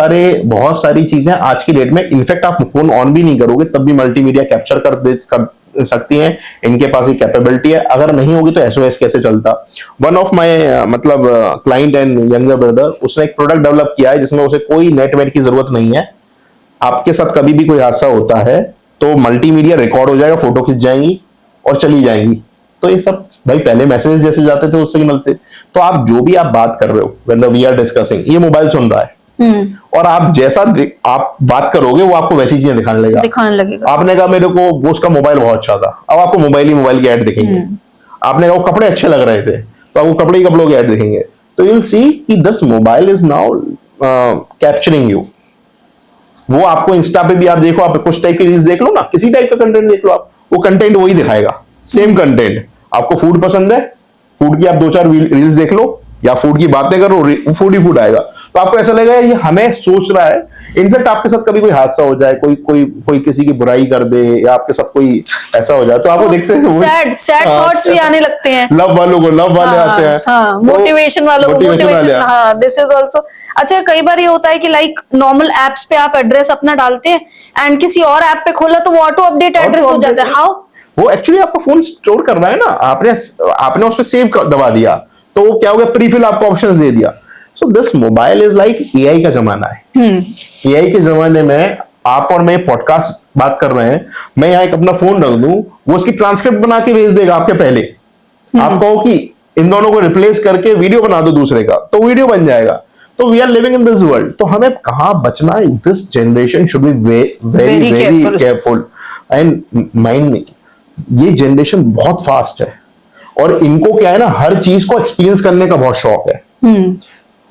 सारी चीजें आज की डेट में, इनफैक्ट आप फोन ऑन भी नहीं करोगे तब भी मल्टीमीडिया कैप्चर कर सकती हैं। इनके पास ये कैपेबिलिटी है। अगर नहीं होगी तो एसओएस कैसे चलता। वन ऑफ माय मतलब क्लाइंट एंड यंगर ब्रदर, उसने एक प्रोडक्ट डेवलप किया है जिसमें उसे कोई नेटवर्क की जरूरत नहीं है। आपके साथ कभी भी कोई हादसा होता है तो मल्टीमीडिया रिकॉर्ड हो जाएगा, फोटो खिंच जाएंगी और चली जाएंगी। तो ये सब भाई पहले मैसेज जैसे जाते थे उस सिग्नल से, तो आप जो भी आप बात कर रहे हो, व्हेन वी आर डिस्कसिंग, ये मोबाइल सुन रहा है, और आप जैसा आप बात करोगे वो आपको वैसी चीजें दिखाने लगेगा। आपने कहा मेरे को वो उसका मोबाइल बहुत अच्छा था, अब आपको मोबाइल की ऐड दिखेंगे। आपने कहा वो कपड़े अच्छे लग रहे थे तो आपको कपड़े ही कपड़ों के ऐड दिखेंगे। तो यू विल सी कि this mobile is now capturing you. वो आपको इंस्टा पे भी आप देखो, आप कुछ टाइप की रील्स देख लो ना, किसी टाइप का कंटेंट देख लो आप, वो कंटेंट वही दिखाएगा, सेम कंटेंट। आपको फूड पसंद है, फूड की आप 2-4 रील्स देख लो या फूड की बातें करो, फूड ही फूड आएगा। तो आपको ऐसा लगेगा ये हमें सोच रहा है। इनफैक्ट आपके साथ कभी कोई हादसा हो जाए, कोई कोई कोई किसी की बुराई कर दे या आपके साथ कोई ऐसा हो जाए तो आपको देखते हैं सैड थॉट्स भी आने लगते हैं। लव वालों को लव वाले आते हैं, हाँ, मोटिवेशन वालों को मोटिवेशन। हाँ। हाँ, दिस इज ऑल्सो। अच्छा, कई बार ये होता है कि लाइक नॉर्मल एप्स पे आप एड्रेस अपना डालते हैं एंड किसी और ऐप पे खोला तो वो ऑटो अपडेट एड्रेस हो जाता है। हाउ? वो एक्चुअली आपका फोन स्टोर कर रहा है ना, आपने उस पर सेव दबा दिया तो वो क्या हो गया, प्रीफिल आपको ऑप्शंस दे दिया। So this mobile is like AI का जमाना है। एआई के जमाने में आप और मैं पॉडकास्ट बात कर रहे हैं, मैं यहाँ एक अपना फोन रख दूं, वो उसकी ट्रांसक्रिप्ट बना के भेज देगा आपके पहले। आप कहो कि इन दोनों को रिप्लेस करके वीडियो बना दो दूसरे का, तो वीडियो बन जाएगा। तो we are living in this world. तो हमें कहाँ बचना है? This generation should be very very careful and mind me, ये जनरेशन बहुत फास्ट है और इनको क्या है ना, हर चीज को एक्सपीरियंस करने का बहुत शौक है।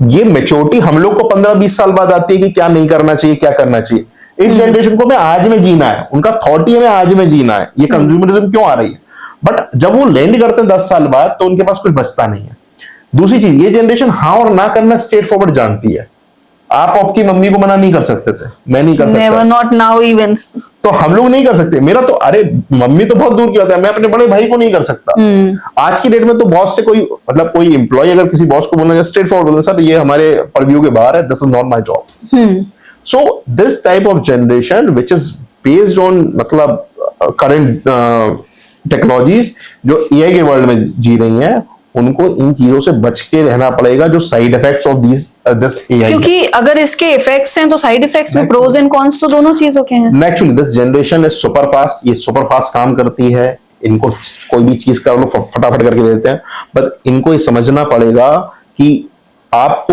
ये मेच्योरिटी हम लोग को 15-20 साल बाद आती है कि क्या नहीं करना चाहिए, क्या करना चाहिए। इस जनरेशन को मैं आज में जीना है, उनका थॉट ही है आज में जीना है। ये कंज्यूमरिज्म क्यों आ रही है? बट जब वो लैंड करते हैं 10 साल बाद तो उनके पास कुछ बचता नहीं है। दूसरी चीज, ये जनरेशन हाँ और ना करना स्ट्रेट फॉरवर्ड जानती है। आप आपकी मम्मी को मना नहीं कर सकते थे, मैं नहीं कर सकता, नेवर, नॉट नाउ इवन। तो हम लोग नहीं कर सकते। मेरा तो अरे मम्मी तो बहुत दूर की बात है, मैं अपने बड़े भाई को नहीं कर सकता। आज की डेट में तो बॉस से कोई मतलब कोई एम्प्लॉय अगर किसी बॉस को बोलना चाहिए स्ट्रेट फॉरवर्ड बोलना, सर ये हमारे परव्यू के बाहर है, this is not my job. So this type of generation which is based on मतलब करंट टेक्नोलॉजीज जो एआई के वर्ल्ड में जी रही हैं, उनको इन चीजों से बच के रहना पड़ेगा जो side effects of this AI. क्योंकि अगर इसके इफेक्ट्स हैं तो साइड इफेक्ट्स में प्रोज एंड कॉन्स तो दोनों चीजों के हैं। Actually this generation is super fast, ये सुपर फास्ट काम करती है। इनको कोई भी चीज कर लो फटाफट करके दे देते हैं। बट इनको ये समझना पड़ेगा कि आप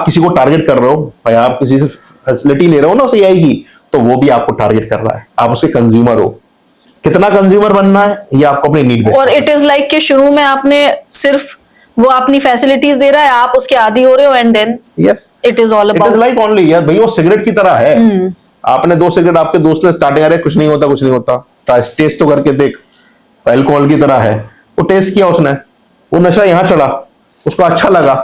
किसी को टारगेट कर रहे हो, भाई आप किसी से फैसिलिटी ले रहे हो ना उस एआई की, तो वो भी आपको टारगेट कर रहा है। आप उसके कंज्यूमर हो, कितना कंज्यूमर बनना है ये आपको अपनी नीड। और इट इज लाइक कि शुरू में आपने सिर्फ वो अपनी फैसिलिटीज दे रहा है, आप उसके आदी हो रहे हो and then yes it is all about like only यार भाई वो सिगरेट की तरह है। आपने 2 सिगरेट आपके दोस्त ने स्टार्टिंग अरे कुछ नहीं होता कुछ नहीं होता, टेस्ट तो करके देख, अल्कोहल की तरह है। वो टेस्ट किया उसने, वो नशा यहाँ चढ़ा, उसको अच्छा लगा।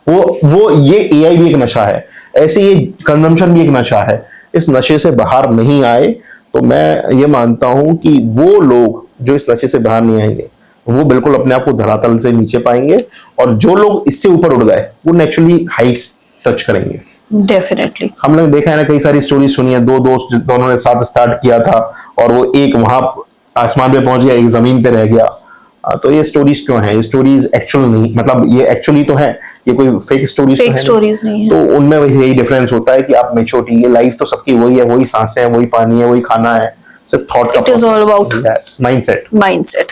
वो ये एआई भी एक नशा है, ऐसे ये कंजम्पशन भी एक नशा है। इस नशे से बाहर नहीं आए तो मैं ये मानता हूं कि वो लोग जो इस नशे से बाहर नहीं आएंगे वो बिल्कुल अपने आप को धरातल से नीचे पाएंगे, और जो लोग इससे ऊपर उड़ गए वो नेचुरली हाइट्स टच करेंगे। डेफिनेटली हमने देखा है ना, कई सारी स्टोरी सुनी है, 2 दोस्त दोनों ने साथ स्टार्ट किया था और वो एक वहां आसमान पे पहुंच गया, एक जमीन पे रह गया। तो ये स्टोरीज क्यों है? ये स्टोरीज एक्चुअल नहीं, मतलब ये एक्चुअली तो है, ये कोई फेक स्टोरीज नहीं है। तो उनमें यही डिफरेंस होता है कि आप मेच्योरिटी, ये लाइफ तो सबकी वही है, वही सांसें हैं, वही पानी है, वही खाना है, सिर्फ थॉट का। It is all about mindset.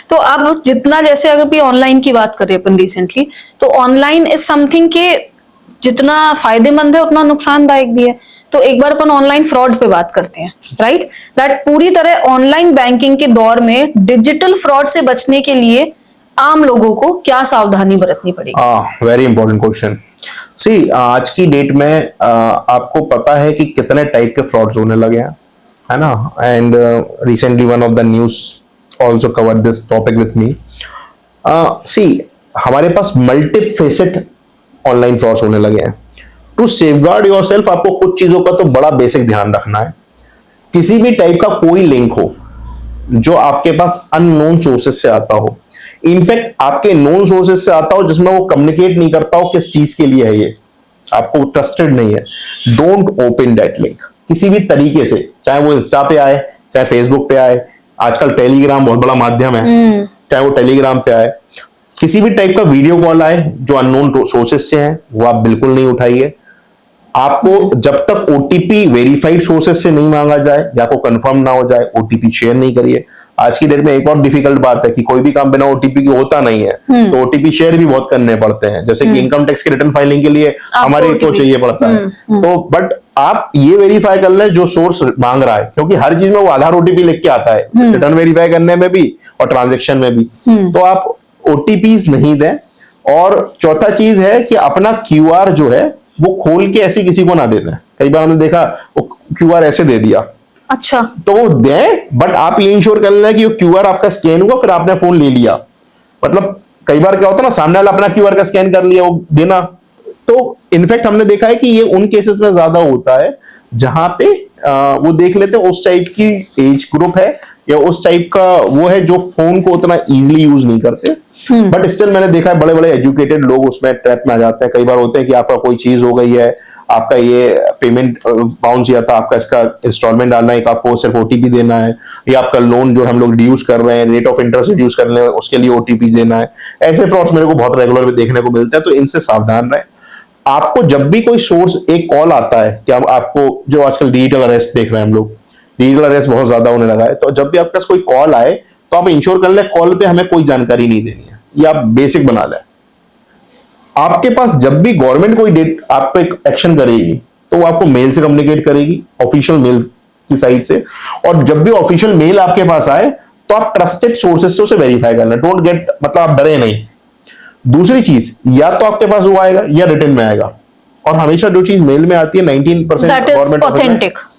तो अब जितना, जैसे अगर भी ऑनलाइन की बात करें अपन रिसेंटली, तो ऑनलाइन इज समथिंग के जितना फायदेमंद है उतना नुकसानदायक भी है। तो एक बार अपन ऑनलाइन फ्रॉड पे बात करते हैं, राइट? दैट पूरी तरह ऑनलाइन बैंकिंग के दौर में डिजिटल फ्रॉड से बचने के लिए आम लोगों को क्या सावधानी बरतनी पड़ेगी? Very important question. सी आज की डेट में आपको पता है कि कितने टाइप के फ्रॉड्स होने लगे हैं, है ना? And recently one of the news also covered this topic with me. See हमारे पास मल्टीफेसेट ऑनलाइन फ्रॉड्स होने लगे हैं। टू सेफगार्ड योरसेल्फ आपको कुछ चीजों का तो बड़ा बेसिक ध्यान रखना है। किसी भी टाइप का कोई लिंक हो जो आपके पास अननोन सोर्सेज से आता हो, इनफैक्ट आपके नोन सोर्सेज से आता हो जिसमें वो कम्युनिकेट नहीं करता हो किस चीज के लिए है, ये आपको ट्रस्टेड नहीं है, डोंट ओपन दैट लिंक किसी भी तरीके से, चाहे वो इंस्टा पे आए, चाहे फेसबुक पे आए। आजकल टेलीग्राम बहुत बड़ा माध्यम है, चाहे वो टेलीग्राम पे आए। किसी भी टाइप का वीडियो कॉल आए जो अननोन सोर्सेज से है, वो आप बिल्कुल नहीं उठाइए। आपको जब तक ओटीपी वेरीफाइड सोर्सेज से नहीं मांगा जाए या आपको कंफर्म ना हो जाए, ओटीपी शेयर नहीं करिए। आज की डेट में एक और डिफिकल्ट बात है कि कोई भी काम बिना ओटीपी के होता नहीं है, तो ओटीपी शेयर भी बहुत करने पड़ते हैं, जैसे कि इनकम टैक्स की रिटर्न फाइलिंग के लिए हमारे को चाहिए पड़ता है। तो बट आप ये वेरीफाई कर लें जो सोर्स मांग रहा है, क्योंकि हर चीज में वो आधार ओटीपी लिख के आता है, रिटर्न वेरीफाई करने में भी और ट्रांजेक्शन में भी। तो आप ओटीपीज नहीं दें। और चौथा चीज है कि अपना क्यूआर जो है वो खोल के ऐसे किसी को ना दे दें। कई बार हमने देखा वो क्यूआर ऐसे दे दिया, अच्छा, तो वो दें, बट आप ये इंश्योर कर लें कि वो क्यूआर आपका स्कैन हुआ, फिर आपने फोन ले लिया। मतलब कई बार क्या होता है ना, सामने वाला अपना क्यूआर का स्कैन कर लिया, वो देना। तो इनफैक्ट हमने देखा है कि ये उन केसेस में ज्यादा होता है जहां पे वो देख लेते हैं उस टाइप की एज ग्रुप है या उस टाइप का वो है जो फोन को उतना इजीली यूज नहीं करते। बट स्टिल मैंने देखा है बड़े बड़े एजुकेटेड लोग उसमें ट्रैप में आ जाते हैं। कई बार होते हैं कि आपका कोई चीज हो गई है, आपका ये पेमेंट बाउंस किया था, आपका इसका इंस्टॉलमेंट डालना है, आपको सिर्फ ओटीपी देना है, या आपका लोन जो हम लोग रिड्यूस कर रहे हैं, रेट ऑफ इंटरेस्ट रिड्यूस कर रहे हैं, उसके लिए ओटीपी देना है। ऐसे फ्रॉड्स मेरे को बहुत रेगुलर देखने को मिलते हैं, तो इनसे सावधान रहें। आपको जब भी कोई सोर्स एक कॉल आता है कि आपको, जो आजकल डिजिटल अरेस्ट देख रहे हैं हम लोग, डिजिटल अरेस्ट बहुत ज्यादा होने लगा है, तो जब भी आपके पास कोई कॉल आए तो आप इंश्योर कर लें कॉल पे हमें कोई जानकारी नहीं देनी है, ये आप बेसिक बना लें। आपके पास जब भी गवर्नमेंट कोई डेट आप पे एक्शन करेगी तो वो आपको मेल से कम्युनिकेट करेगी, ऑफिशियल मेल की साइट से। और जब भी ऑफिशियल मेल आपके पास आए तो आप ट्रस्टेड सोर्सेज से उसे वेरीफाई करना, डोंट गेट, मतलब आप डरे नहीं। दूसरी चीज, या तो आपके पास वो आएगा या रिटर्न में आएगा, और हमेशा जो चीज मेल में आती है 19% गवर्नमेंट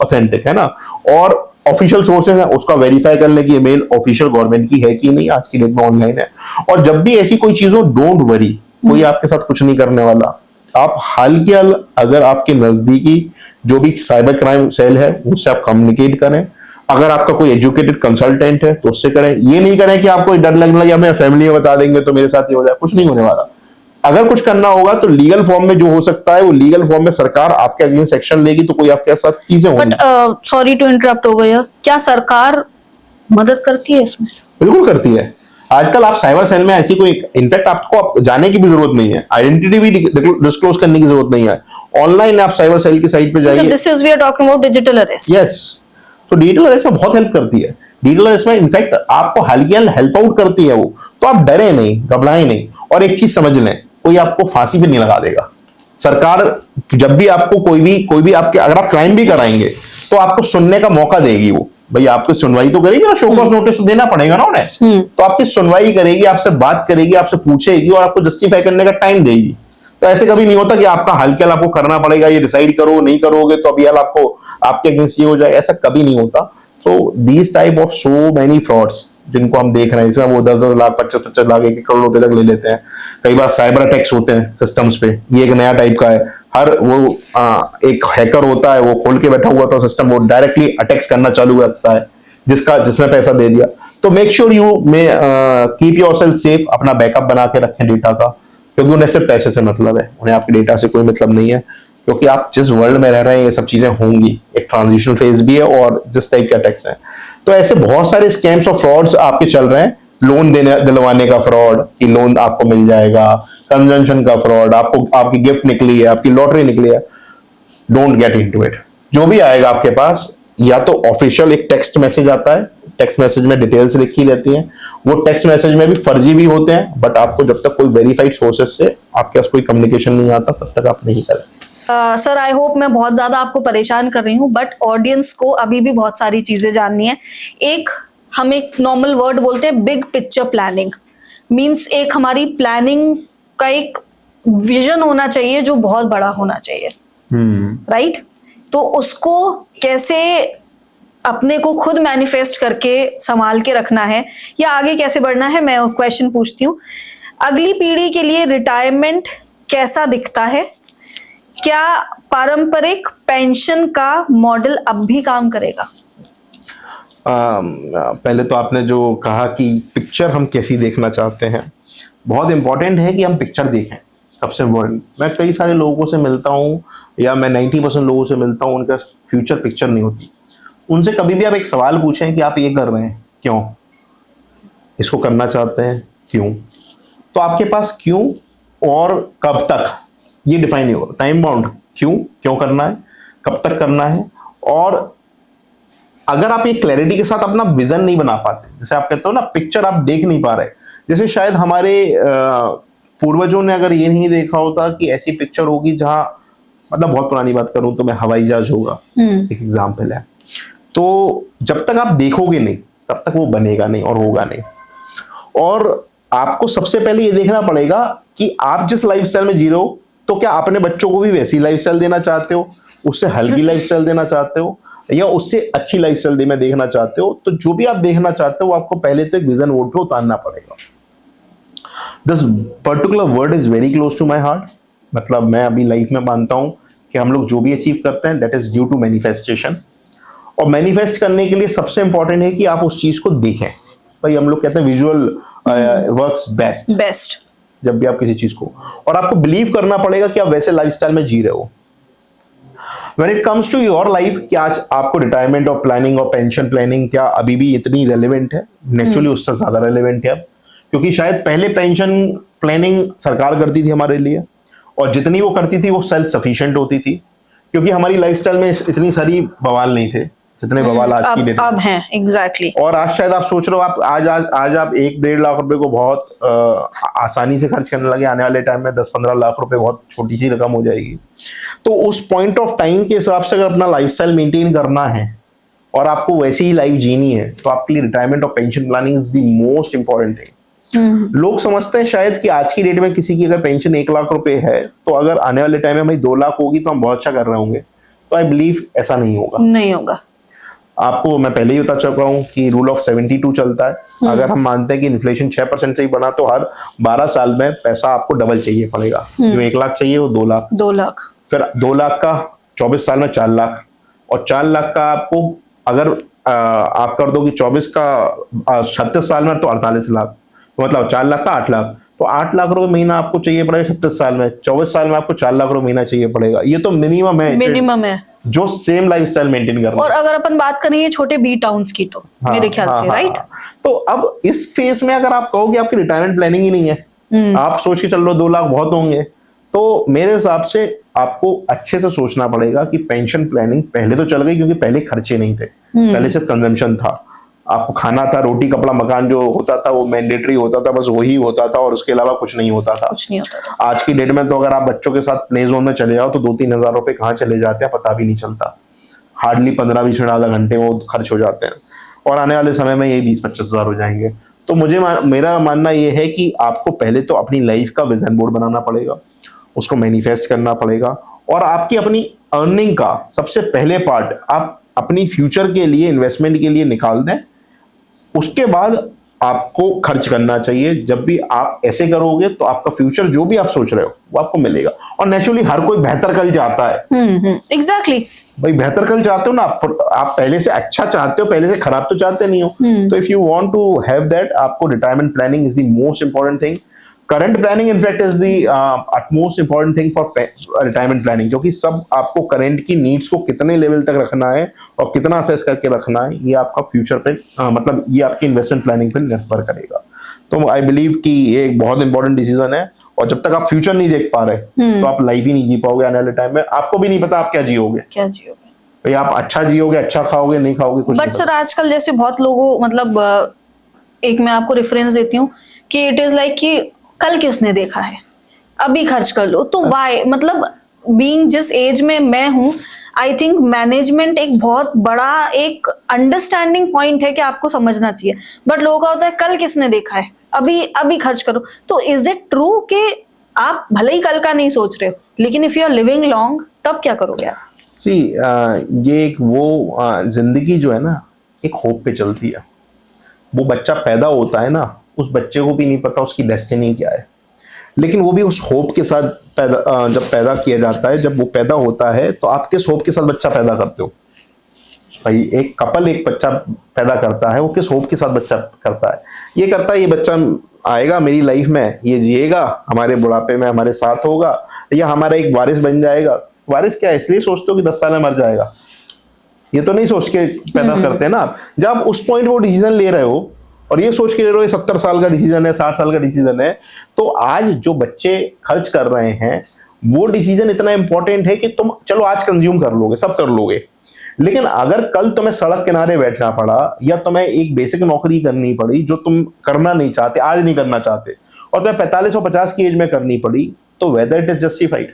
ऑथेंटिक है ना, और ऑफिशियल सोर्सेज है, उसका वेरीफाई कर ले कि ये मेल ऑफिशियल गवर्नमेंट की है कि नहीं, आज की डेट में ऑनलाइन है। और जब भी ऐसी कोई चीज हो, डोंट वरी, कोई आपके साथ कुछ नहीं करने वाला। आप हाल के हाल अगर आपके नजदीकी जो भी साइबर क्राइम सेल है उससे आप कम्युनिकेट करें। अगर आपका कोई एजुकेटेड कंसल्टेंट है तो उससे करें। ये नहीं करें कि आपको डर लगने लगे हमें फैमिली में बता देंगे तो मेरे साथ ये हो जाए, कुछ नहीं होने वाला। अगर कुछ करना होगा तो लीगल फॉर्म में जो हो सकता है वो लीगल फॉर्म में सरकार आपके अगेंस्ट एक्शन लेगी, तो कोई आपके साथ चीजें होंगी। बट सॉरी टू इंटरप्ट हो गया, क्या सरकार मदद करती है इसमें? बिल्कुल करती है। आजकल आप साइबर सेल में ऐसी कोई, इनफैक्ट आपको आप जाने की भी जरूरत नहीं है, आइडेंटिटी भी डिस्क्लोज करने की जरूरत नहीं है। ऑनलाइन आप साइबर सेल की साइट पे जाइए। This is we are talking about digital arrest. Yes, तो डिजिटल अरेस्ट में बहुत हेल्प करती है। डिजिटल अरेस्ट में इनफैक्ट आपको हल्की हेल्प आउट करती है वो, तो आप डरे नहीं, घबराए नहीं। और एक चीज समझ लें, कोई आपको फांसी पे नहीं लगा देगा। सरकार जब भी आपको कोई भी आपके, अगर आप क्राइम भी कराएंगे तो आपको सुनने का मौका देगी वो। भाई आपकी सुनवाई तो करेगी ना, शो कॉज नोटिस तो देना पड़ेगा ना उन्हें, तो आपकी सुनवाई करेगी, आपसे बात करेगी, आपसे पूछेगी और आपको जस्टिफाई करने का टाइम देगी। तो ऐसे कभी नहीं होता कि आपका हल्के आपको करना पड़ेगा, ये डिसाइड करो, नहीं करोगे तो अभी आपको आपके अगेंस्ट ये हो जाए, ऐसा कभी नहीं होता। तो these type of so many frauds जिनको हम देख रहे हैं, इसमें वो 10-10 लाख 25-25 लाख 1 करोड़ रुपए तक ले लेते हैं। कई बार साइबर अटैक्स होते हैं सिस्टम्स पे, ये एक नया टाइप का है। हर वो एक हैकर होता है, वो खोल के बैठा हुआ था सिस्टम, वो डायरेक्टली अटैक्स करना चालू करता है जिसने पैसा दे दिया। तो make sure you may keep yourself safe, अपना बैकअप बना के रखें डेटा का, क्योंकि उन्हें सिर्फ पैसे से मतलब है, उन्हें आपके डेटा से कोई मतलब नहीं है। क्योंकि आप जिस वर्ल्ड में रह रहे हैं ये सब चीजें होंगी, एक ट्रांजिशन फेज भी है और जिस टाइप के अटैक्स हैं, तो ऐसे बहुत सारे स्कैम्स और फ्रॉड्स आपके चल रहे हैं। लोन देने दिलवाने का फ्रॉड कि लोन आपको मिल जाएगा, कंजम्पशन का फ्रॉड, आपको आपकी गिफ्ट निकली है, आपकी लॉटरी निकली है, डोंट गेट इनटू इट। जो भी आएगा आपके पास, या तो ऑफिशियल एक टेक्स्ट मैसेज आता है, टेक्स्ट मैसेज में डिटेल्स लिखी रहती हैं, वो टेक्स्ट मैसेज में भी फर्जी भी होते हैं, बट आपको जब तक कोई वेरीफाइड सोर्सेज से आपके पास कोई कम्युनिकेशन नहीं आता तब तक आप नहीं करें। सर आई होप मैं बहुत ज्यादा आपको परेशान कर रही हूँ, बट ऑडियंस को अभी भी बहुत सारी चीजें जाननी है। एक हम एक नॉर्मल वर्ड बोलते हैं बिग पिक्चर प्लानिंग, मींस एक हमारी प्लानिंग का एक विजन होना चाहिए जो बहुत बड़ा होना चाहिए, राइट? तो उसको कैसे अपने को खुद मैनिफेस्ट करके संभाल के रखना है या आगे कैसे बढ़ना है, मैं क्वेश्चन पूछती हूँ। अगली पीढ़ी के लिए रिटायरमेंट कैसा दिखता है? क्या पारंपरिक पेंशन का मॉडल अब भी काम करेगा? पहले तो आपने जो कहा कि पिक्चर हम कैसी देखना चाहते हैं, बहुत इंपॉर्टेंट है कि हम पिक्चर देखें। सबसे इम्पोर्टेंट, मैं कई सारे लोगों से मिलता हूँ या मैं 90% लोगों से मिलता हूँ, उनका फ्यूचर पिक्चर नहीं होती। उनसे कभी भी आप एक सवाल पूछें कि आप ये कर रहे हैं क्यों, इसको करना चाहते हैं क्यों, तो आपके पास क्यों और कब तक ये डिफाइन नहीं होगा। टाइम बाउंड, क्यों करना है, कब तक करना है, और अगर आप एक क्लैरिटी के साथ अपना विजन नहीं बना पाते, जैसे आप कहते हो ना पिक्चर आप देख नहीं पा रहे, जैसे शायद हमारे पूर्वजों ने अगर ये नहीं देखा होता कि ऐसी पिक्चर होगी जहां, मतलब बहुत पुरानी बात करूं तो मैं हवाई जहाज होगा, एक एग्जाम्पल है, तो जब तक आप देखोगे नहीं तब तक वो बनेगा नहीं और होगा नहीं। और आपको सबसे पहले ये देखना पड़ेगा कि आप जिस लाइफस्टाइल में जी रहे हो, तो क्या अपने बच्चों को भी वैसी लाइफस्टाइल देना चाहते हो, उससे हल्की लाइफस्टाइल देना चाहते हो, या उससे अच्छी लाइफस्टाइल में देखना चाहते हो। तो जो भी आप देखना चाहते हो आपको पहले तो एक विजन बोर्ड पे उतारना पड़ेगा। This particular word is very close to my heart. मतलब मैं अभी लाइफ में मानता हूं कि हम लोग जो भी अचीव करते हैं that is due to manifestation. और मैनिफेस्ट करने के लिए सबसे इंपॉर्टेंट है कि आप उस चीज को देखें। भाई हम लोग कहते हैं विजुअल वर्क्स बेस्ट जब भी आप किसी चीज को, और आपको बिलीव करना पड़ेगा कि आप वैसे लाइफस्टाइल में जी रहे हो। When it comes to your life, क्या आज आपको रिटायरमेंट और प्लानिंग और पेंशन प्लानिंग क्या अभी भी इतनी रेलेवेंट है? नेचुरली उससे ज्यादा रेलेवेंट है अब, क्योंकि शायद पहले पेंशन प्लानिंग सरकार करती थी हमारे लिए, और जितनी वो करती थी वो सेल्फ सफिशिएंट होती थी, क्योंकि हमारी लाइफस्टाइल में इतनी सारी बवाल नहीं थे जितने बवाल आज की डेट अब हैं। एग्जैक्टली। और आज शायद आप सोच रहे हो आप आज आप 1-1.5 लाख रुपए को बहुत आसानी से खर्च करने लगे, आने वाले टाइम में 10-15 लाख रुपए बहुत छोटी सी रकम हो जाएगी। तो उस पॉइंट ऑफ टाइम के हिसाब से अगर अपना लाइफस्टाइल मेंटेन करना है और आपको वैसी ही लाइफ जीनी है, तो आपके लिए रिटायरमेंट और pension planning is the most important thing. लोग समझते हैं शायद कि आज की डेट में किसी की अगर पेंशन 1 लाख रुपए है तो अगर आने वाले टाइम में हमारी 2 लाख होगी तो हम बहुत अच्छा कर रहे होंगे। तो आई बिलीव ऐसा नहीं होगा। आपको मैं पहले ही बता चुका हूं कि रूल ऑफ 72 चलता है। अगर हम मानते हैं कि इन्फ्लेशन 6% से ही बना, तो हर 12 साल में पैसा आपको डबल चाहिए पड़ेगा। जो 1 लाख चाहिए वो 2 लाख, फिर 2 लाख का 24 साल में 4 लाख, और 4 लाख का आपको अगर आप कर दो कि 24 का 36 साल में तो 48 लाख, मतलब 4 लाख का 8 लाख, तो 8 लाख रुपए महीना आपको चाहिए पड़ेगा 36 साल में। 24 साल में आपको 4 लाख रुपए महीना चाहिए पड़ेगा। ये तो मिनिमम है जो सेम लाइफस्टाइल मेंटेन कर रहे हैं। और अगर अपन बात करें छोटे बी टाउन्स की, तो मेरे ख्याल से राइट। तो अब इस फेज में अगर आप कहो कि आपकी रिटायरमेंट प्लानिंग ही नहीं है, आप सोच के चल रहे हो 2 लाख बहुत होंगे, तो मेरे हिसाब से आपको अच्छे से सोचना पड़ेगा कि पेंशन प्लानिंग पहले तो चल गई, क्योंकि पहले खर्चे नहीं थे, पहले सिर्फ कंजम्पशन था। आपको खाना था, रोटी कपड़ा मकान जो होता था वो मैंडेटरी होता था, बस वही होता था और उसके अलावा कुछ नहीं होता था। आज की डेट में तो अगर आप बच्चों के साथ प्ले जोन में चले जाओ तो 2-3 हजार रुपए कहाँ चले जाते हैं पता भी नहीं चलता। हार्डली 15-20 मिनट आधा घंटे वो खर्च हो जाते हैं, और आने वाले समय में ये 20-25 हजार हो जाएंगे। तो मेरा मानना ये है कि आपको पहले तो अपनी लाइफ का विजन बोर्ड बनाना पड़ेगा, उसको मैनिफेस्ट करना पड़ेगा, और आपकी अपनी अर्निंग का सबसे पहले पार्ट आप अपनी फ्यूचर के लिए, इन्वेस्टमेंट के लिए निकाल दें। उसके बाद आपको खर्च करना चाहिए। जब भी आप ऐसे करोगे तो आपका फ्यूचर जो भी आप सोच रहे हो वो आपको मिलेगा। और नेचुरली हर कोई बेहतर कल चाहता है। एग्जैक्टली। भाई बेहतर कल चाहते हो ना आप पहले से अच्छा चाहते हो, पहले से खराब तो चाहते नहीं हो। तो if you want to have that, आपको retirement planning is the most important thing. Current planning in fact is the utmost important thing for retirement planning, क्योंकि सब आपको करंट की नीड्स को कितने लेवल तक रखना है और कितना असेस करके रखना है, ये आपका फ्यूचर पे मतलब ये आपकी इन्वेस्टमेंट प्लानिंग पे निर्भर करेगा। तो आई बिलीव कि ये एक बहुत इंपॉर्टेंट डिसीजन है, और जब तक आप फ्यूचर नहीं देख पा रहे तो आप लाइफ ही नहीं जी पाओगे आने वाले टाइम में। आपको भी नहीं पता आप क्या जियोगे। भाई आप अच्छा जियोगे, अच्छा खाओगे, नहीं खाओगे कुछ। बट सर आजकल जैसे बहुत लोगों, मतलब एक मैं आपको रेफरेंस देती हूँ कि इट इज लाइक कि कल किसने देखा है, अभी खर्च कर लो। तो वाई, मतलब बीइंग जिस एज में मैं हूं, आई थिंक मैनेजमेंट एक बहुत बड़ा एक अंडरस्टैंडिंग पॉइंट है कि आपको समझना चाहिए। बट लोगों का होता है कल किसने देखा है, अभी खर्च करो। तो इज इट ट्रू कि आप भले ही कल का नहीं सोच रहे हो, लेकिन if you are living long तब क्या करोगे आप? सी ये एक वो जिंदगी जो है ना एक होप पे चलती है। वो बच्चा पैदा होता है ना, उस बच्चे को भी नहीं पता उसकी डेस्टिनी क्या है, लेकिन वो भी उस होप के साथ जब पैदा किया जाता है, जब वो पैदा होता है तो आप किस होप के साथ बच्चा पैदा करते हो? भाई एक कपल एक बच्चा पैदा करता है, वो किस होप के साथ बच्चा करता है? ये करता है ये बच्चा आएगा मेरी लाइफ में, ये जिएगा, हमारे बुढ़ापे में हमारे साथ होगा, या हमारा एक वारिस बन जाएगा। वारिस क्या इसलिए सोचते हो कि 10 साल में मर जाएगा, ये तो नहीं सोच के पैदा करते ना आप। जब उस पॉइंट वो डिसीजन ले रहे हो और ये सोच के ले रहे हो ये 70 साल का डिसीजन है, 60 साल का डिसीजन है, तो आज जो बच्चे खर्च कर रहे हैं वो डिसीजन इतना इंपॉर्टेंट है कि तुम चलो आज कंज्यूम कर लोगे, सब कर लोगे, लेकिन अगर कल तुम्हें सड़क किनारे बैठना पड़ा या तुम्हें एक बेसिक नौकरी करनी पड़ी जो तुम करना नहीं चाहते, आज नहीं करना चाहते, और तुम्हें 45 और 50 की एज में करनी पड़ी, तो whether it is justified?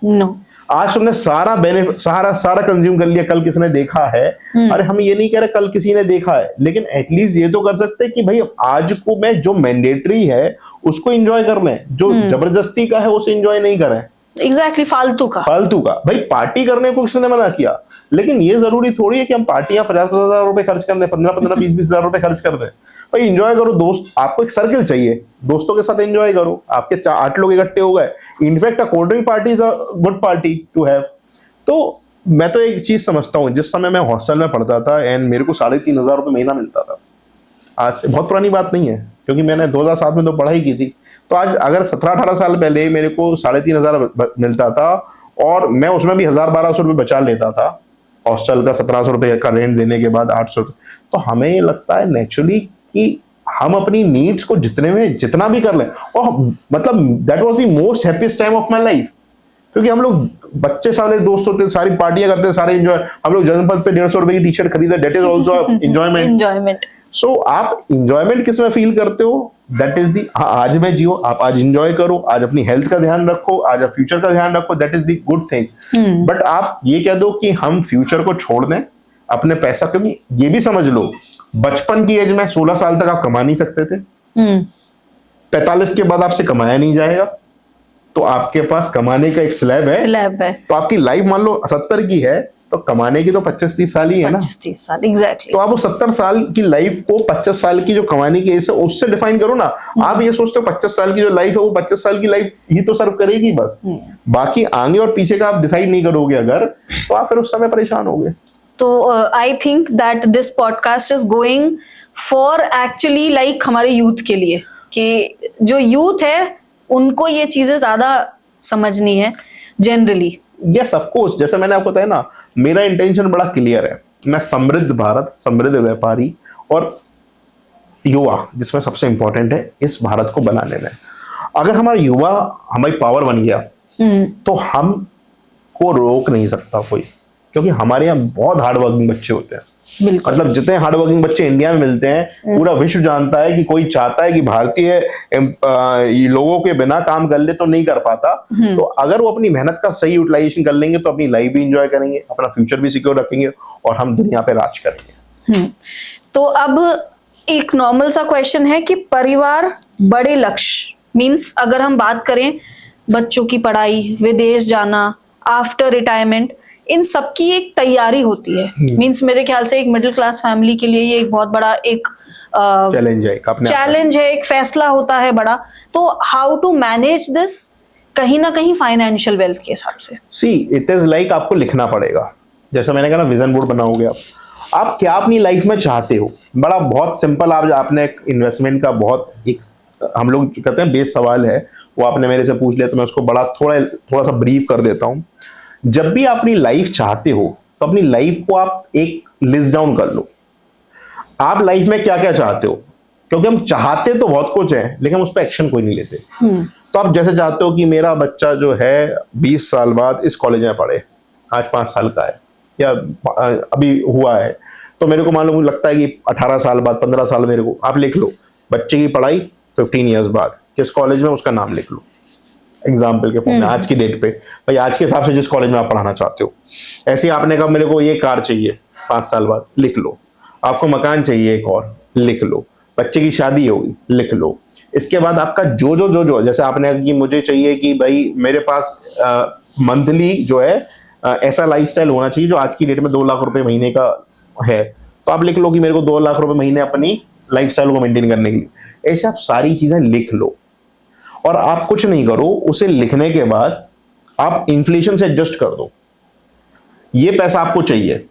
No. आज तुमने सारा बेनिफिट सारा कंज्यूम कर लिया, कल किसने देखा है? अरे हम ये नहीं कह रहे कल किसी ने देखा है, लेकिन एटलीस्ट ये तो कर सकते हैं कि भाई आज को मैं जो मैंडेटरी है उसको एंजॉय कर लें, जो जबरदस्ती का है उसे एंजॉय नहीं करें। एग्जैक्टली, फालतू का भाई पार्टी करने को किसने मना किया? लेकिन ये जरूरी थोड़ी है कि हम पार्टियां 50-50 हजार रुपए खर्च कर दें, 15-15, 20-20 हजार रुपए खर्च कर दें। भाई एंजॉय करो, दोस्त, आपको एक सर्कल चाहिए, दोस्तों के साथ एंजॉय करो। आपके 8 लोग इकट्ठे हो गए, in fact a cold drink party is a good party to have. तो मैं तो एक चीज समझता हूँ, जिस समय मैं हॉस्टल में पढ़ता था एंड मेरे को 3,500 रुपये महीना मिलता था, आज से बहुत पुरानी बात नहीं है क्योंकि मैंने 2007 में तो पढ़ाई की थी, तो आज अगर 17-18 साल पहले मेरे को 3,500 मिलता था और मैं उसमें भी 1,000-1,200 रुपये बचा लेता था, हॉस्टल का 1,700 रुपये का रेंट देने के बाद 800 रुपये, तो हमें लगता है नेचुरली कि हम अपनी नीड्स को जितना भी कर लें। और मतलब that was the most happiest time of my life, क्योंकि हम लोग बच्चे सारे दोस्त होते, सारी पार्टियां करते, सारे एंजॉय। हम लोग जनपद पे 150 रुपए की टी शर्ट खरीदे, दैट इज ऑल्सो एंजॉयमेंट। सो आप इंजॉयमेंट किस में फील करते हो, दैट इज दी, आज में जियो, आप आज इंजॉय करो, आज अपनी हेल्थ का ध्यान रखो, आज आप फ्यूचर का ध्यान रखो, that is the good thing. But आप ये कह दो कि हम फ्यूचर को छोड़ दें अपने पैसा, क्योंकि ये भी समझ लो बचपन की एज में 16 साल तक आप कमा नहीं सकते थे, 45 के बाद आपसे कमाया नहीं जाएगा, तो आपके पास कमाने का एक स्लैब है। तो आपकी लाइफ मान लो 70 की है, तो कमाने की तो 25-30 साल ही है ना, 25-30 साल, एग्जैक्टली। तो आप वो 70 साल की लाइफ को 25 साल की जो कमाने की एज है उससे डिफाइन करो ना। आप ये सोचते हो 25 साल की जो लाइफ है वो 25 साल की लाइफ ही तो सर्व करेगी बस, बाकी आगे और पीछे का आप डिसाइड नहीं करोगे अगर, तो आप फिर उस समय परेशान होगे। तो I think that this podcast is going for actually like हमारे यूथ के लिए, कि जो यूथ है उनको ये चीजें ज्यादा समझनी है जनरली। यस ऑफ कोर्स, जैसे मैंने आपको बताया ना, मेरा इंटेंशन बड़ा क्लियर है, मैं समृद्ध भारत, समृद्ध व्यापारी और युवा, जिसमें सबसे इंपॉर्टेंट है इस भारत को बनाने में। अगर हमारा युवा हमारी पावर बन गया तो हम को रोक नहीं सकता कोई, क्योंकि हमारे यहाँ बहुत हार्ड वर्किंग बच्चे होते हैं। मतलब जितने हार्ड वर्किंग बच्चे इंडिया में मिलते हैं, पूरा विश्व जानता है कि कोई चाहता है कि भारतीय लोगों के बिना काम कर ले तो नहीं कर पाता। तो अगर वो अपनी मेहनत का सही यूटिलाइजेशन कर लेंगे तो अपनी लाइफ भी इंजॉय करेंगे, अपना फ्यूचर भी सिक्योर रखेंगे और हम दुनिया पे राज करेंगे। तो अब एक नॉर्मल सा क्वेश्चन है कि परिवार बड़े लक्ष्य मीन्स, अगर हम बात करें बच्चों की पढ़ाई, विदेश जाना, आफ्टर रिटायरमेंट, इन सब की एक तैयारी होती है। मींस मेरे ख्याल से एक मिडिल क्लास फैमिली के लिए ये एक बहुत बड़ा एक चैलेंज है, एक फैसला होता है बड़ा। तो हाउ टू मैनेज दिस कहीं ना कहीं फाइनेंशियल वेल्थ के हिसाब से? सी इट इज लाइक आपको लिखना पड़ेगा, जैसा मैंने कहा ना, विजन बोर्ड बनाओगे आप क्या अपनी लाइफ में चाहते हो। बड़ा बहुत सिंपल, आपने एक इन्वेस्टमेंट का बहुत एक हम लोग कहते हैं बेस सवाल है, वो आपने मेरे से पूछ लिया तो मैं उसको बड़ा थोड़ा सा ब्रीफ कर देता हूँ। जब भी आप अपनी लाइफ चाहते हो तो अपनी लाइफ को आप एक लिस्ट डाउन कर लो, आप लाइफ में क्या क्या चाहते हो, क्योंकि हम चाहते तो बहुत कुछ है लेकिन हम उस पर एक्शन कोई नहीं लेते। तो आप जैसे चाहते हो कि मेरा बच्चा जो है 20 साल बाद इस कॉलेज में पढ़े, आज 5 साल का है या अभी हुआ है, तो मेरे को मालूम लगता है कि 18 साल बाद, 15 साल, मेरे को आप लिख लो बच्चे की पढ़ाई 15 ईयर्स बाद किस कॉलेज में, उसका नाम लिख लो एग्जाम्पल के फॉर्म में, आज की डेट पे, भाई आज के हिसाब से जिस कॉलेज में आप पढ़ाना चाहते हो। ऐसे आपने कहा मेरे को ये कार चाहिए 5 साल बाद, लिख लो। आपको मकान चाहिए एक और, लिख लो। बच्चे की शादी होगी, लिख लो। इसके बाद आपका जो जैसे आपने कहा कि मुझे चाहिए कि भाई मेरे पास मंथली जो है ऐसा लाइफस्टाइल होना चाहिए जो आज की डेट में 2 लाख रुपए महीने का है, तो आप लिख लो कि मेरे को 2 लाख रुपए महीने अपनी लाइफस्टाइल को मेंटेन करने के लिए। ऐसे आप सारी चीजें लिख लो और आप कुछ नहीं करो, उसे लिखने के बाद आप इन्फ्लेशन से एडजस्ट कर दो। ये पैसा आपको चाहिए,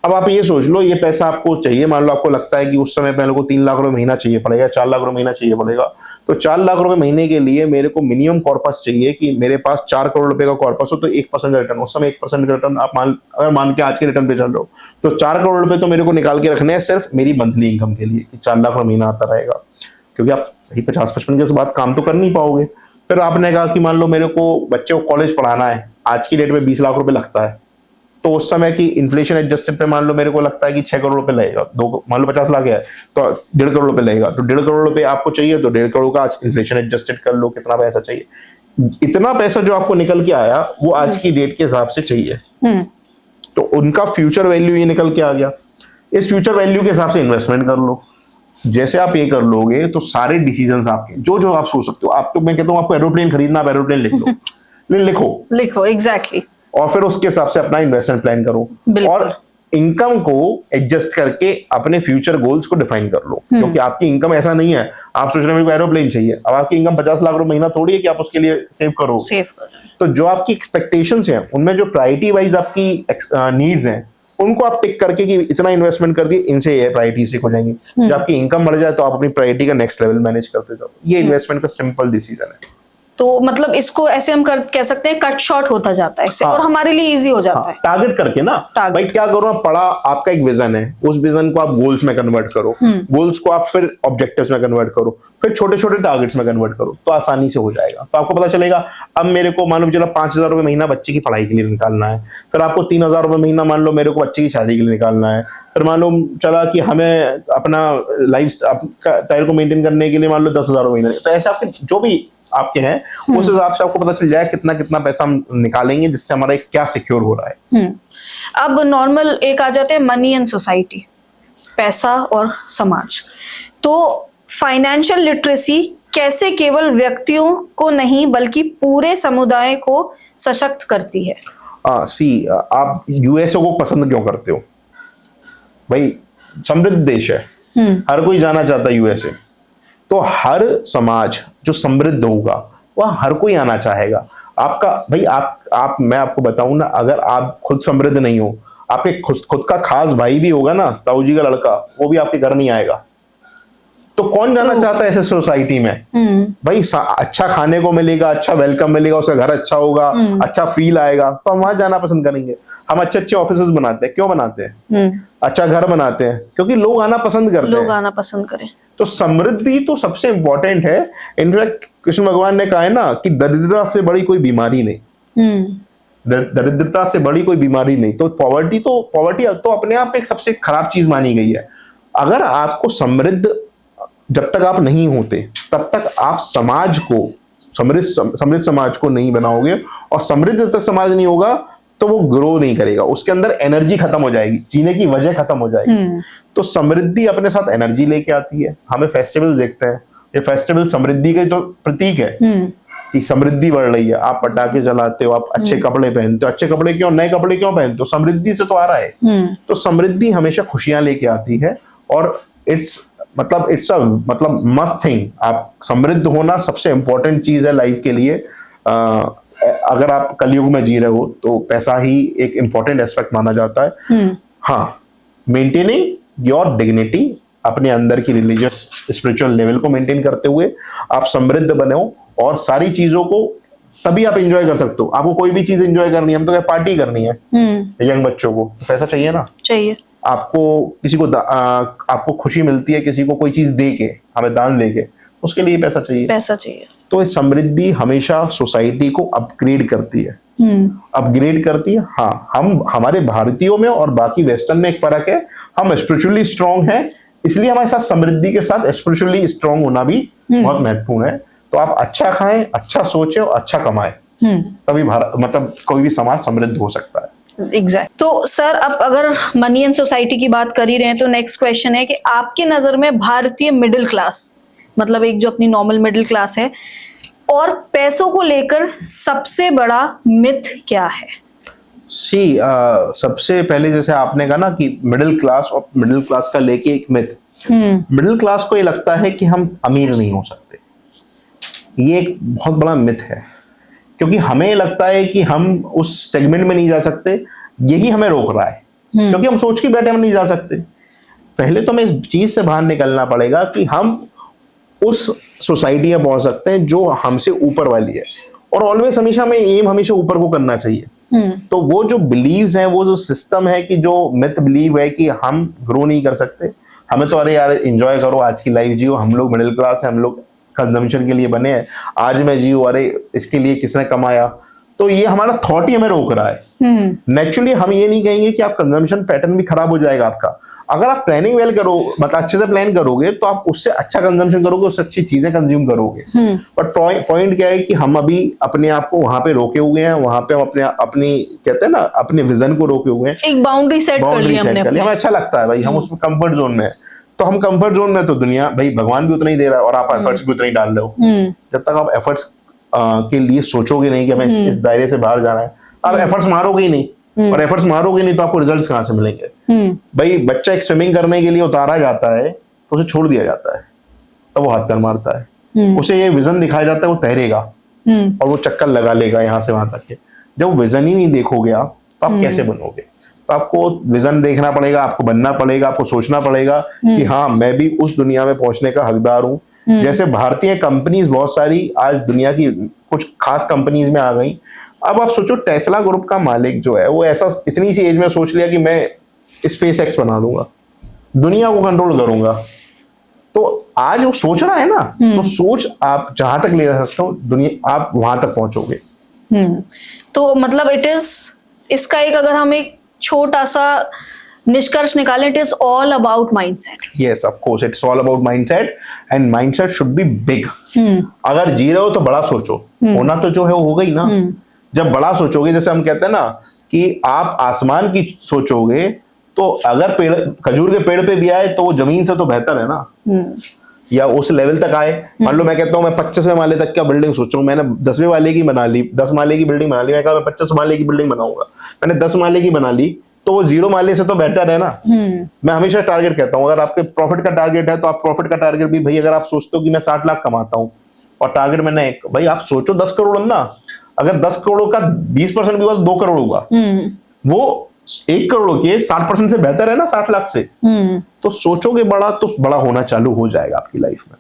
अब आप ये सोच लो ये पैसा आपको चाहिए, मान लो आपको लगता है कि उस समय पहले को 3 लाख रुपए महीना चाहिए पड़ेगा, 4 लाख रुपए महीना चाहिए पड़ेगा, तो 4 लाख रुपए महीने के लिए मेरे को मिनिमम कॉर्पस चाहिए कि मेरे पास 4 करोड़ रुपए का कॉर्पस हो, तो 1% रिटर्न, उस समय 1% रिटर्न आप अगर मान के आज के रिटर्न पे चल रहे हो तो 4 करोड़ रुपए तो मेरे को निकाल के रखने हैं सिर्फ मेरी मंथली इनकम के लिए कि 4 लाख रुपए महीना आता रहेगा, क्योंकि आप 50-55 के बाद काम तो कर नहीं पाओगे। फिर आपने कहा कि मान लो मेरे को बच्चे को कॉलेज पढ़ाना है, आज की डेट में 20 लाख रुपए लगता है, तो उस समय की इन्फ्लेशन एडजस्टेड पे मान लो मेरे को लगता है कि 6 करोड़ रुपए लगेगा, दो मान लो 50 लाख है तो 1.5 करोड़ रुपए लगेगा, तो 1.5 करोड़ रुपए आपको चाहिए तो 1.5 करोड़ का इन्फ्लेशन एडजस्टेड कर लो कितना पैसा चाहिए। इतना पैसा जो आपको निकल के आया वो आज की डेट के हिसाब से चाहिए, तो उनका फ्यूचर वैल्यू ये निकल के आ गया। इस फ्यूचर वैल्यू के हिसाब से इन्वेस्टमेंट कर लो। जैसे आप ये कर लोगे तो सारे डिसीजंस आपके जो जो आप सोच सकते हो, आप तो मैं कहता हूँ आपको एरोप्लेन खरीदना, आप एरोप्लेन लिख दो, लिखो एग्जैक्टली, और फिर उसके हिसाब से अपना इन्वेस्टमेंट प्लान करो और इनकम को एडजस्ट करके अपने फ्यूचर गोल्स को डिफाइन कर लो। क्योंकि आपकी इनकम ऐसा नहीं है आप सोच रहे हो मेरे को एरोप्लेन चाहिए, अब आपकी इनकम 50 लाख रुपए महीना थोड़ी है कि आप उसके लिए सेव करो। तो जो आपकी एक्सपेक्टेशंस हैं उनमें जो प्रायोरिटी वाइज आपकी नीड्स हैं उनको आप टिक करके कि इतना इन्वेस्टमेंट कर दिए, इनसे ये प्रायोरिटीज ठीक हो जाएंगी। जब आपकी इनकम बढ़ जाए तो आप अपनी प्रायोरिटी का नेक्स्ट लेवल मैनेज करते जाओ। ये इन्वेस्टमेंट का सिंपल डिसीजन है। तो मतलब इसको ऐसे हम कह सकते हैं कट शॉर्ट होता जाता है इससे, और हमारे लिए इजी हो जाता है। टारगेट करके ना भाई क्या करो, पढ़ा आपका एक विजन है, उस विजन को आप गोल्स में कन्वर्ट करो, गोल्स को आप फिर ऑब्जेक्टिव्स में कन्वर्ट करो, फिर छोटे छोटे टारगेट्स में कन्वर्ट करो, तो आसानी से हो जाएगा। तो आपको पता चलेगा अब मेरे को मालूम चला 5,000 रुपए महीना बच्चे की पढ़ाई के लिए निकालना है, फिर आपको 3,000 रुपए महीना मान लो मेरे को बच्चे की शादी के लिए निकालना है, फिर मालूम चला कि हमें अपना लाइफ स्टाइल को मेंटेन करने के लिए मान लो 10,000 रुपए महीना। तो ऐसे आपके जो भी आपके हैं उस हिसाब से आपको पता चल जाए कितना कितना पैसा हम निकालेंगे जिससे हमारा क्या सिक्योर हो रहा है। अब नॉर्मल एक आ जाते हैं मनी एंड सोसाइटी, पैसा और समाज। तो फाइनेंशियल लिटरेसी कैसे केवल व्यक्तियों को नहीं बल्कि पूरे समुदाय को सशक्त करती है? आप यूएसए को पसंद क्यों करते हो भाई? समृद्ध देश है, हर कोई जाना चाहता है यूएसए। तो हर समाज जो समृद्ध होगा वह हर कोई आना चाहेगा। आपका भाई आप मैं आपको बताऊं ना, अगर आप खुद समृद्ध नहीं हो, आपके खुद का खास भाई भी होगा ना, ताऊ जी का लड़का, वो भी आपके घर नहीं आएगा। तो कौन जाना चाहता है ऐसे सोसाइटी में? भाई अच्छा खाने को मिलेगा, अच्छा वेलकम मिलेगा, उसका घर अच्छा होगा, अच्छा फील आएगा, तो हम वहां जाना पसंद करेंगे। हम अच्छे अच्छे ऑफिसेस बनाते हैं, क्यों बनाते हैं? अच्छा घर बनाते हैं क्योंकि लोग आना पसंद करते हैं, लोग आना पसंद करें। तो समृद्धि तो सबसे इंपॉर्टेंट है। इनफैक्ट कृष्ण भगवान ने कहा है ना कि दरिद्रता से बड़ी कोई बीमारी नहीं, दरिद्रता से बड़ी कोई बीमारी नहीं। तो पॉवर्टी तो अपने आप में एक सबसे खराब चीज मानी गई है। अगर आपको समृद्ध जब तक आप नहीं होते तब तक आप समाज को समृद्ध समाज को नहीं बनाओगे, और समृद्ध जब तक समाज नहीं होगा तो वो ग्रो नहीं करेगा, उसके अंदर एनर्जी खत्म हो जाएगी, जीने की वजह खत्म हो जाएगी। तो समृद्धि अपने साथ एनर्जी लेके आती है। हमें फेस्टिवल देखते हैं, ये फेस्टिवल समृद्धि के तो प्रतीक है कि समृद्धि बढ़ रही है। आप पटाखे जलाते हो, आप अच्छे कपड़े पहनते हो, अच्छे कपड़े क्यों, नए कपड़े क्यों पहनते हो? समृद्धि से तो आ रहा है। तो समृद्धि हमेशा खुशियां लेके आती है, और इट्स अ मस्ट थिंग। आप समृद्ध होना सबसे इंपॉर्टेंट चीज है लाइफ के लिए। अगर आप कलयुग में जी रहे हो तो पैसा ही एक इंपॉर्टेंट एस्पेक्ट माना जाता है। हाँ, मेंटेनिंग योर डिग्निटी, अपने अंदर की रिलीजियस स्पिरिचुअल लेवल को मेंटेन करते हुए आप समृद्ध बने हो, और सारी चीजों को तभी आप एंजॉय कर सकते हो। आपको कोई भी चीज एंजॉय करनी है, हम तो क्या पार्टी करनी है यंग बच्चों को, पैसा चाहिए ना, चाहिए। आपको किसी को आपको खुशी मिलती है किसी को कोई चीज दे के, हमें दान दे के, उसके लिए पैसा चाहिए। तो समृद्धि हमेशा सोसाइटी को अपग्रेड करती है, हाँ। हम हमारे भारतीयों में और बाकी वेस्टर्न में एक फर्क है, हम स्पिरिचुअली स्ट्रांग हैं, इसलिए हमारे साथ समृद्धि के साथ स्पिरिचुअली स्ट्रांग होना भी बहुत महत्वपूर्ण है। तो आप अच्छा खाएं, अच्छा सोचें और अच्छा कमाएं, तभी भारत कोई भी समाज समृद्ध हो सकता है। तो सर, अब अगर मनी एंड सोसाइटी की बात कर ही रहे हैं तो नेक्स्ट क्वेश्चन है कि आपकी नजर में भारतीय मिडिल क्लास, मतलब एक जो अपनी नॉर्मल मिडिल क्लास है, और पैसों को लेकर सबसे बड़ा मिथ क्या है? सबसे पहले जैसे आपने कहा ना कि मिडिल क्लास, और मिडिल क्लास का लेके एक मिथ, मिडिल क्लास को ये लगता है कि हम अमीर नहीं हो सकते। ये एक बहुत बड़ा मिथ है, क्योंकि हमें लगता है कि हम उस सेगमेंट में नहीं जा सकते, यही हमें रोक रहा है, क्योंकि हम सोच के बैठे हम नहीं जा सकते। पहले तो हमें इस चीज से बाहर निकलना पड़ेगा कि हम उस सोसाइटी में पहुंच सकते हैं जो हमसे ऊपर वाली है, और ऑलवेज हमेशा हमें एम हमेशा ऊपर को करना चाहिए। तो वो जो बिलीव्स हैं, वो जो सिस्टम है कि जो मिथ बिलीव है कि हम ग्रो नहीं कर सकते, हमें तो अरे यार एंजॉय करो, आज की लाइफ जियो, हम लोग मिडिल क्लास है, हम लोग कंजम्पशन के लिए बने हैं, आज मैं जियो, अरे इसके लिए किसने कमाया। तो ये हमारा थॉट ही हमें रोक रहा है। नेचुरली हम ये नहीं कहेंगे कि आप कंजम्पशन पैटर्न भी खराब हो जाएगा आपका। अगर आप प्लानिंग वेल करो, मतलब अच्छे से प्लान करोगे, तो आप उससे अच्छा कंजम्पशन करोगे, उससे अच्छी चीजें कंज्यूम करोगे। बट पॉइंट क्या है कि हम अभी अपने आप को वहां पे रोके हुए हैं, वहां पे हम अपनी कहते हैं ना, अपने विजन को रोके हुए हैं। एक बाउंड्री सेट कर ली हमने अपनी। हमें अच्छा लगता है भाई, हम उसमें कंफर्ट जोन में है, तो हम कंफर्ट जोन में, तो दुनिया भाई भगवान भी उतना ही दे रहा है और आप एफर्ट्स भी उतना ही डाल रहे हो। जब तक आप एफर्ट्स के लिए सोचोगे नहीं कि हमें इस दायरे से बाहर जाना है, आप एफर्ट्स मारोगे ही नहीं, और एफर्ट्स मारोगे नहीं तो आपको रिजल्ट्स कहाँ से मिलेंगे? भाई बच्चा एक स्विमिंग करने के लिए उतारा जाता है तो उसे छोड़ दिया जाता है, तब वो हाथ पैर मारता है। उसे ये विजन दिखाया जाता है, वो तैरेगा और वो चक्कर लगा लेगा यहाँ से वहां तक के। जब विजन ही नहीं देखोगे आप, तो आप कैसे बनोगे? तो आपको विजन देखना पड़ेगा, आपको बनना पड़ेगा, आपको सोचना पड़ेगा कि हाँ मैं भी उस दुनिया में पहुंचने का हकदार हूँ। जैसे भारतीय कंपनीज बहुत सारी आज दुनिया की कुछ खास कंपनीज में आ गई। अब आप सोचो, टेस्ला ग्रुप का मालिक जो है वो ऐसा इतनी सी एज में सोच लिया कि मैं स्पेस एक्स बना दूंगा, दुनिया को कंट्रोल करूंगा। तो आज वो सोच रहा है ना, तो सोच आप जहां तक ले जा सकते हो, दुनिया आप वहां तक पहुंचोगे। तो मतलब इट इज, इसका एक अगर हम एक छोटा सा निष्कर्ष निकालें, it is all about mindset. Yes, of course it's all about mindset, and mindset should be big. अगर जी रहे हो तो बड़ा सोचो, होना तो जो है वो होगा ही ना। जब बड़ा सोचोगे, जैसे हम कहते हैं ना कि आप आसमान की सोचोगे, तो अगर पेड़ खजूर के पेड़ पे भी आए तो वो जमीन से तो बेहतर है ना, या उस लेवल तक आए। मान लो मैं कहता हूँ मैं 25वें माले तक क्या बिल्डिंग सोच रहा हूँ, मैंने 10वें वाले की बना ली, 10 माले की बिल्डिंग बना ली, मैं कहा मैं 25 माले की बिल्डिंग बनाऊंगा, मैंने 10 माले की बना ली, तो वो 0 माले से तो बेहतर है ना। मैं हमेशा टारगेट कहता हूँ, अगर आपके प्रॉफिट का टारगेट है तो आप प्रॉफिट का टारगेट भी, भाई अगर आप सोचते हो कि मैं 60 लाख कमाता हूँ और टारगेट मैंने भाई आप सोचो 10 करोड़ ना, अगर 10 करोड़ का 20% भी हुआ तो 2 करोड़ होगा, वो 1 करोड़ के 60% से बेहतर है ना 60 लाख से। तो सोचोगे बड़ा तो बड़ा होना चालू हो जाएगा आपकी लाइफ में।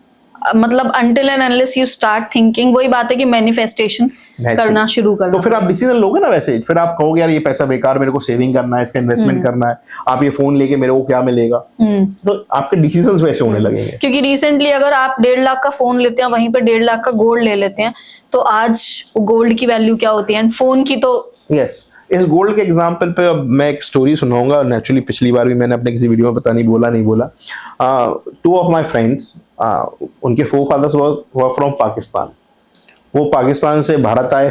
मतलब until and unless you start thinking, वही बात है कि मैनिफेस्टेशन करना शुरू करना, तो फिर आप डिसीजन लोगे ना वैसे, फिर आप कहोगे यार ये पैसा बेकार, मेरे को सेविंग करना है, इसका इन्वेस्टमेंट करना है, आप ये फोन लेके मेरे को क्या मिलेगा, तो आपके डिसीजंस वैसे होने लगेंगे। क्योंकि रिसेंटली अगर आप 1.5 लाख का फोन लेते हैं, वहीं पे 1.5 लाख का गोल्ड ले लेते हैं, तो आज गोल्ड की वैल्यू क्या होती है, एंड फोन की तो। यस, इस गोल्ड के एग्जाम्पल पे अब मैं एक स्टोरी सुनाऊंगा। नेचुरली पिछली बार भी मैंने अपने किसी वीडियो में पता नहीं बोला, 2 ऑफ माई फ्रेंड्स, उनके 4 फादर्स वर फ्रॉम पाकिस्तान। वो पाकिस्तान से भारत आए,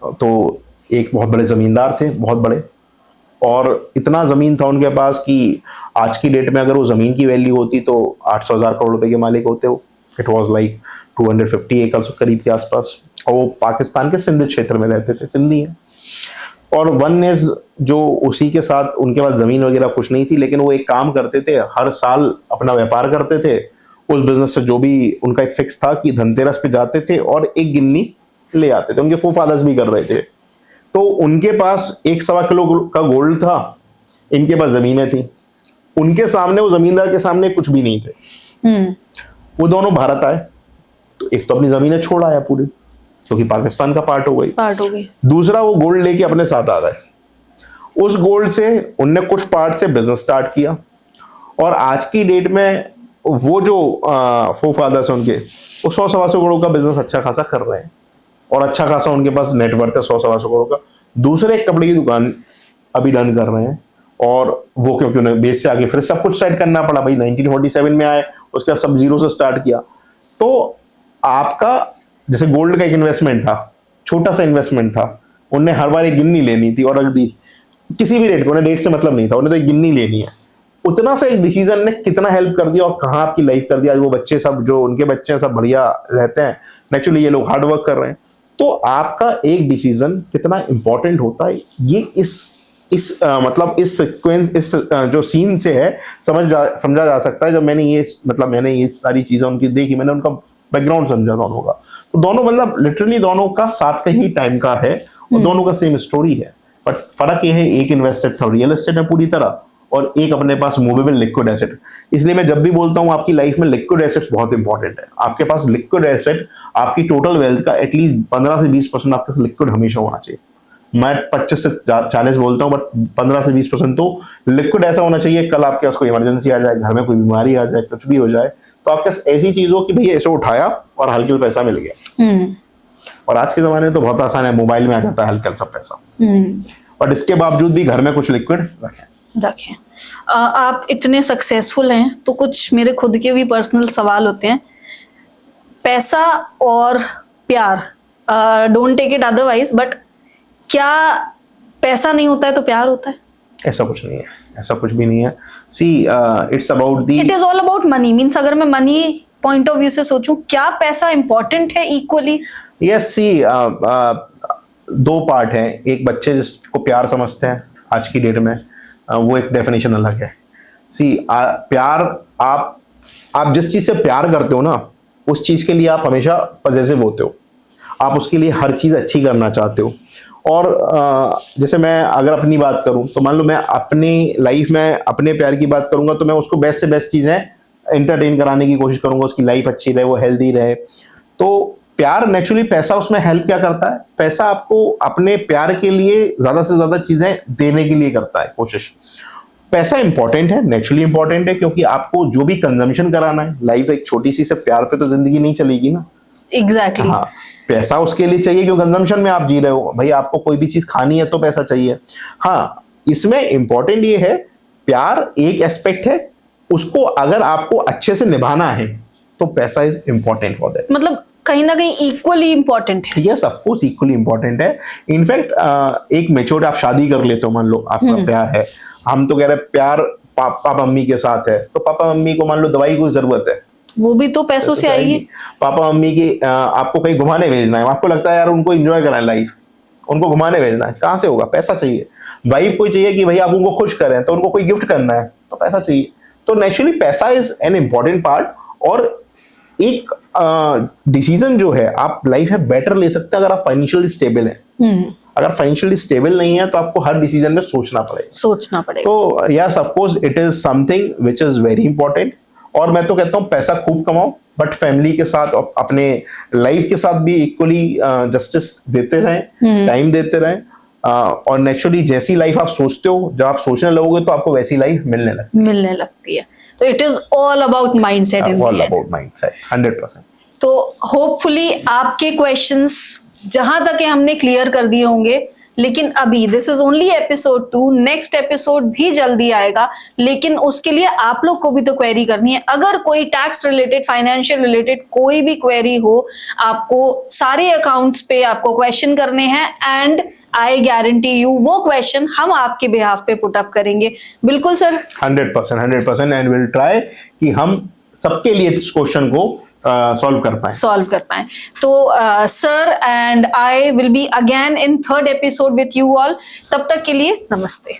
तो एक बहुत बड़े जमींदार थे, बहुत बड़े, और इतना जमीन था उनके पास कि आज की डेट में अगर वो जमीन की वैल्यू होती तो 800,000 करोड़ रुपए के मालिक होते हो। इट वॉज लाइक 250 एकर्स करीब के आसपास, और वो पाकिस्तान के सिंध क्षेत्र में रहते थे, सिंधी हैं। और वन इज जो उसी के साथ उनके पास जमीन वगैरह कुछ नहीं थी, लेकिन वो एक काम करते थे, हर साल अपना व्यापार करते थे उस बिजनेस से, जो भी उनका एक फिक्स था कि धनतेरस पे जाते थे और एक गिन्नी ले आते थे। उनके 4 फादर्स भी कर रहे थे, तो उनके पास 1.25 किलो का गोल्ड था, इनके पास जमीनें थी। उनके सामने, वो जमींदार के सामने कुछ भी नहीं थे। वो दोनों भारत आए, तो एक तो अपनी जमीनें छोड़ आया पूरी, क्योंकि पाकिस्तान का पार्ट हो गई। दूसरा, वो गोल्ड लेके अपने साथ आ गए। उस गोल्ड से उनने कुछ पार्ट से बिजनेस स्टार्ट किया, और आज की डेट में वो जो 4 फादर्स हैं उनके, वो 100-125 करोड़ का बिजनेस अच्छा खासा कर रहे हैं, और अच्छा खासा उनके पास नेटवर्थ है 100-125 करोड़ का। दूसरे एक कपड़े की दुकान अभी रन कर रहे हैं, और वो क्योंकि उन्हें बेस से आगे फिर सब कुछ सेट करना पड़ा भाई। 1947 में आए, उसके बाद सब जीरो से स्टार्ट किया। तो आपका जैसे गोल्ड का एक इन्वेस्टमेंट था, छोटा सा इन्वेस्टमेंट था, उनने हर बार एक गिन्नी लेनी थी और रख दी, किसी भी रेट को, उन्हें रेट से मतलब नहीं था, उन्हें तो एक गिन्नी लेनी है। उतना सा एक डिसीजन ने कितना हेल्प कर दिया, और कहाँ आपकी लाइफ कर दिया। आज वो बच्चे सब, जो उनके बच्चे सब बढ़िया रहते हैं, नेचुरली ये लोग हार्ड वर्क कर रहे हैं। तो आपका एक डिसीजन कितना इंपॉर्टेंट होता है, ये मतलब इस सीक्वेंस, इस जो सीन से है समझा जा सकता है। जब मैंने ये सारी चीजें उनकी देखी, मैंने उनका बैकग्राउंड समझा दोनों का, तो दोनों मतलब लिटरली दोनों का 7 का ही टाइम का है, और दोनों का सेम स्टोरी है। बट फर्क ये है, एक इन्वेस्टेड था रियल एस्टेट में पूरी तरह, और एक अपने पास मूवेबल लिक्विड एसेट। इसलिए मैं जब भी बोलता हूं आपकी लाइफ में लिक्विड एसेट्स बहुत इंपॉर्टेंट है। आपके पास लिक्विड एसेट, आपकी टोटल वेल्थ का एटलीस्ट 15 से 20% आपके पास लिक्विड हमेशा होना चाहिए। मैं 25 से 40 बोलता हूँ, बट 15 से 20% तो लिक्विड ऐसा होना चाहिए, कल आपके पास कोई इमरजेंसी आ जाए, घर में कोई बीमारी आ जाए, कुछ भी हो जाए, तो आपके पास ऐसी चीज हो कि भैया ऐसे उठाया और हल्के पैसा मिल गया। और आज के ज़माने में तो बहुत आसान है, मोबाइल में आ जाता है हल्का सा पैसा। बट इसके बावजूद भी घर में कुछ लिक्विड रखें। आप इतने सक्सेसफुल हैं तो कुछ मेरे खुद के भी पर्सनल सवाल होते हैं। पैसा और प्यार, don't take it otherwise, but क्या पैसा नहीं होता है तो प्यार होता है? ऐसा कुछ नहीं है, ऐसा कुछ भी नहीं है। See it's about the, it is all about money. Means अगर मैं मनी पॉइंट ऑफ व्यू से सोचूं, क्या पैसा इंपॉर्टेंट है इक्वली? यस, सी दो पार्ट हैं। एक बच्चे जिसको प्यार समझते हैं आज की डेट में, वो एक डेफिनेशन अलग है। सी प्यार, आप जिस चीज से प्यार करते हो ना, उस चीज के लिए आप हमेशा पॉजिटिव होते हो, आप उसके लिए हर चीज अच्छी करना चाहते हो। और जैसे मैं अगर अपनी बात करूं तो मान लो मैं अपनी लाइफ में अपने प्यार की बात करूंगा तो मैं उसको बेस्ट से बेस्ट चीजें एंटरटेन कराने की कोशिश करूंगा, उसकी लाइफ अच्छी रहे, वो हेल्दी रहे। तो प्यार नेचुरली, पैसा उसमें हेल्प क्या करता है? पैसा आपको अपने प्यार के लिए ज्यादा से ज्यादा चीजें देने के लिए करता है कोशिश। पैसा इंपॉर्टेंट है, नेचुरली इंपॉर्टेंट है, क्योंकि आपको जो भी कंजम्पशन कराना है, लाइफ एक छोटी सी से प्यार पे तो जिंदगी नहीं चलेगी ना। एग्जैक्टली। हाँ, पैसा उसके लिए चाहिए क्यों, कंजम्पशन में आप जी रहे हो भाई, आपको कोई भी चीज खानी है तो पैसा चाहिए। हाँ, इसमें इंपॉर्टेंट ये है, प्यार एक एस्पेक्ट है, उसको अगर आपको अच्छे से निभाना है तो पैसा इज इंपॉर्टेंट फॉर दैट। मतलब कहीं ना कहीं इक्वली इंपॉर्टेंट है। Yes, of course equally important है। इनफैक्ट एक मेच्योर, आप शादी कर लेते हो, मान लो आपका प्यार है, हम तो कह रहे हैं प्यार पापा मम्मी के साथ है, तो पापा मम्मी को मान लो दवाई की जरूरत है, वो भी तो पैसों से आएगी। पापा मम्मी की आपको कहीं घुमाने भेजना है, आपको लगता है यार उनको एंजॉय कराएं लाइफ, उनको घुमाने भेजना है, कहाँ से होगा? पैसा चाहिए। वाइफ को चाहिए कि भाई आप उनको खुश करें, तो उनको कोई गिफ्ट करना है तो पैसा चाहिए। तो नेचुरली पैसा इज एन इम्पॉर्टेंट पार्ट। और एक डिसीजन जो है आप लाइफ में बेटर ले सकते हैं अगर आप फाइनेंशियली स्टेबल हैं। अगर फाइनेंशियली स्टेबल नहीं है तो आपको हर डिसीजन में सोचना पड़ेगा। तो yes, of course it is something which is very important. और मैं तो कहता हूँ पैसा खूब कमाओ, बट फैमिली के साथ और अपने लाइफ के साथ भी इक्वली जस्टिस देते रहें, टाइम देते रहें। और नेचुरली जैसी लाइफ आप सोचते हो, जब आप सोचने लगोगे तो आपको वैसी लाइफ मिलने लगती है। तो it is all about mindset. All about mindset, 100%। तो होपफुली आपके क्वेश्चंस जहां तक है हमने क्लियर कर दिए होंगे। लेकिन अभी this is only episode 2, next episode भी जल्दी आएगा, लेकिन उसके लिए आप लोग को भी तो क्वेरी करनी है। अगर कोई टैक्स रिलेटेड, फाइनेंशियल रिलेटेड कोई भी क्वेरी हो, आपको सारे अकाउंट्स पे आपको क्वेश्चन करने हैं, एंड आई गारंटी यू वो क्वेश्चन हम आपके बिहाफ पे पुट अप करेंगे। बिल्कुल सर, 100%, एंड विल ट्राई कि हम सबके लिए इस क्वेश्चन को सॉल्व कर पाए। तो sir and I will be again in 3rd episode with you all. तब तक के लिए नमस्ते।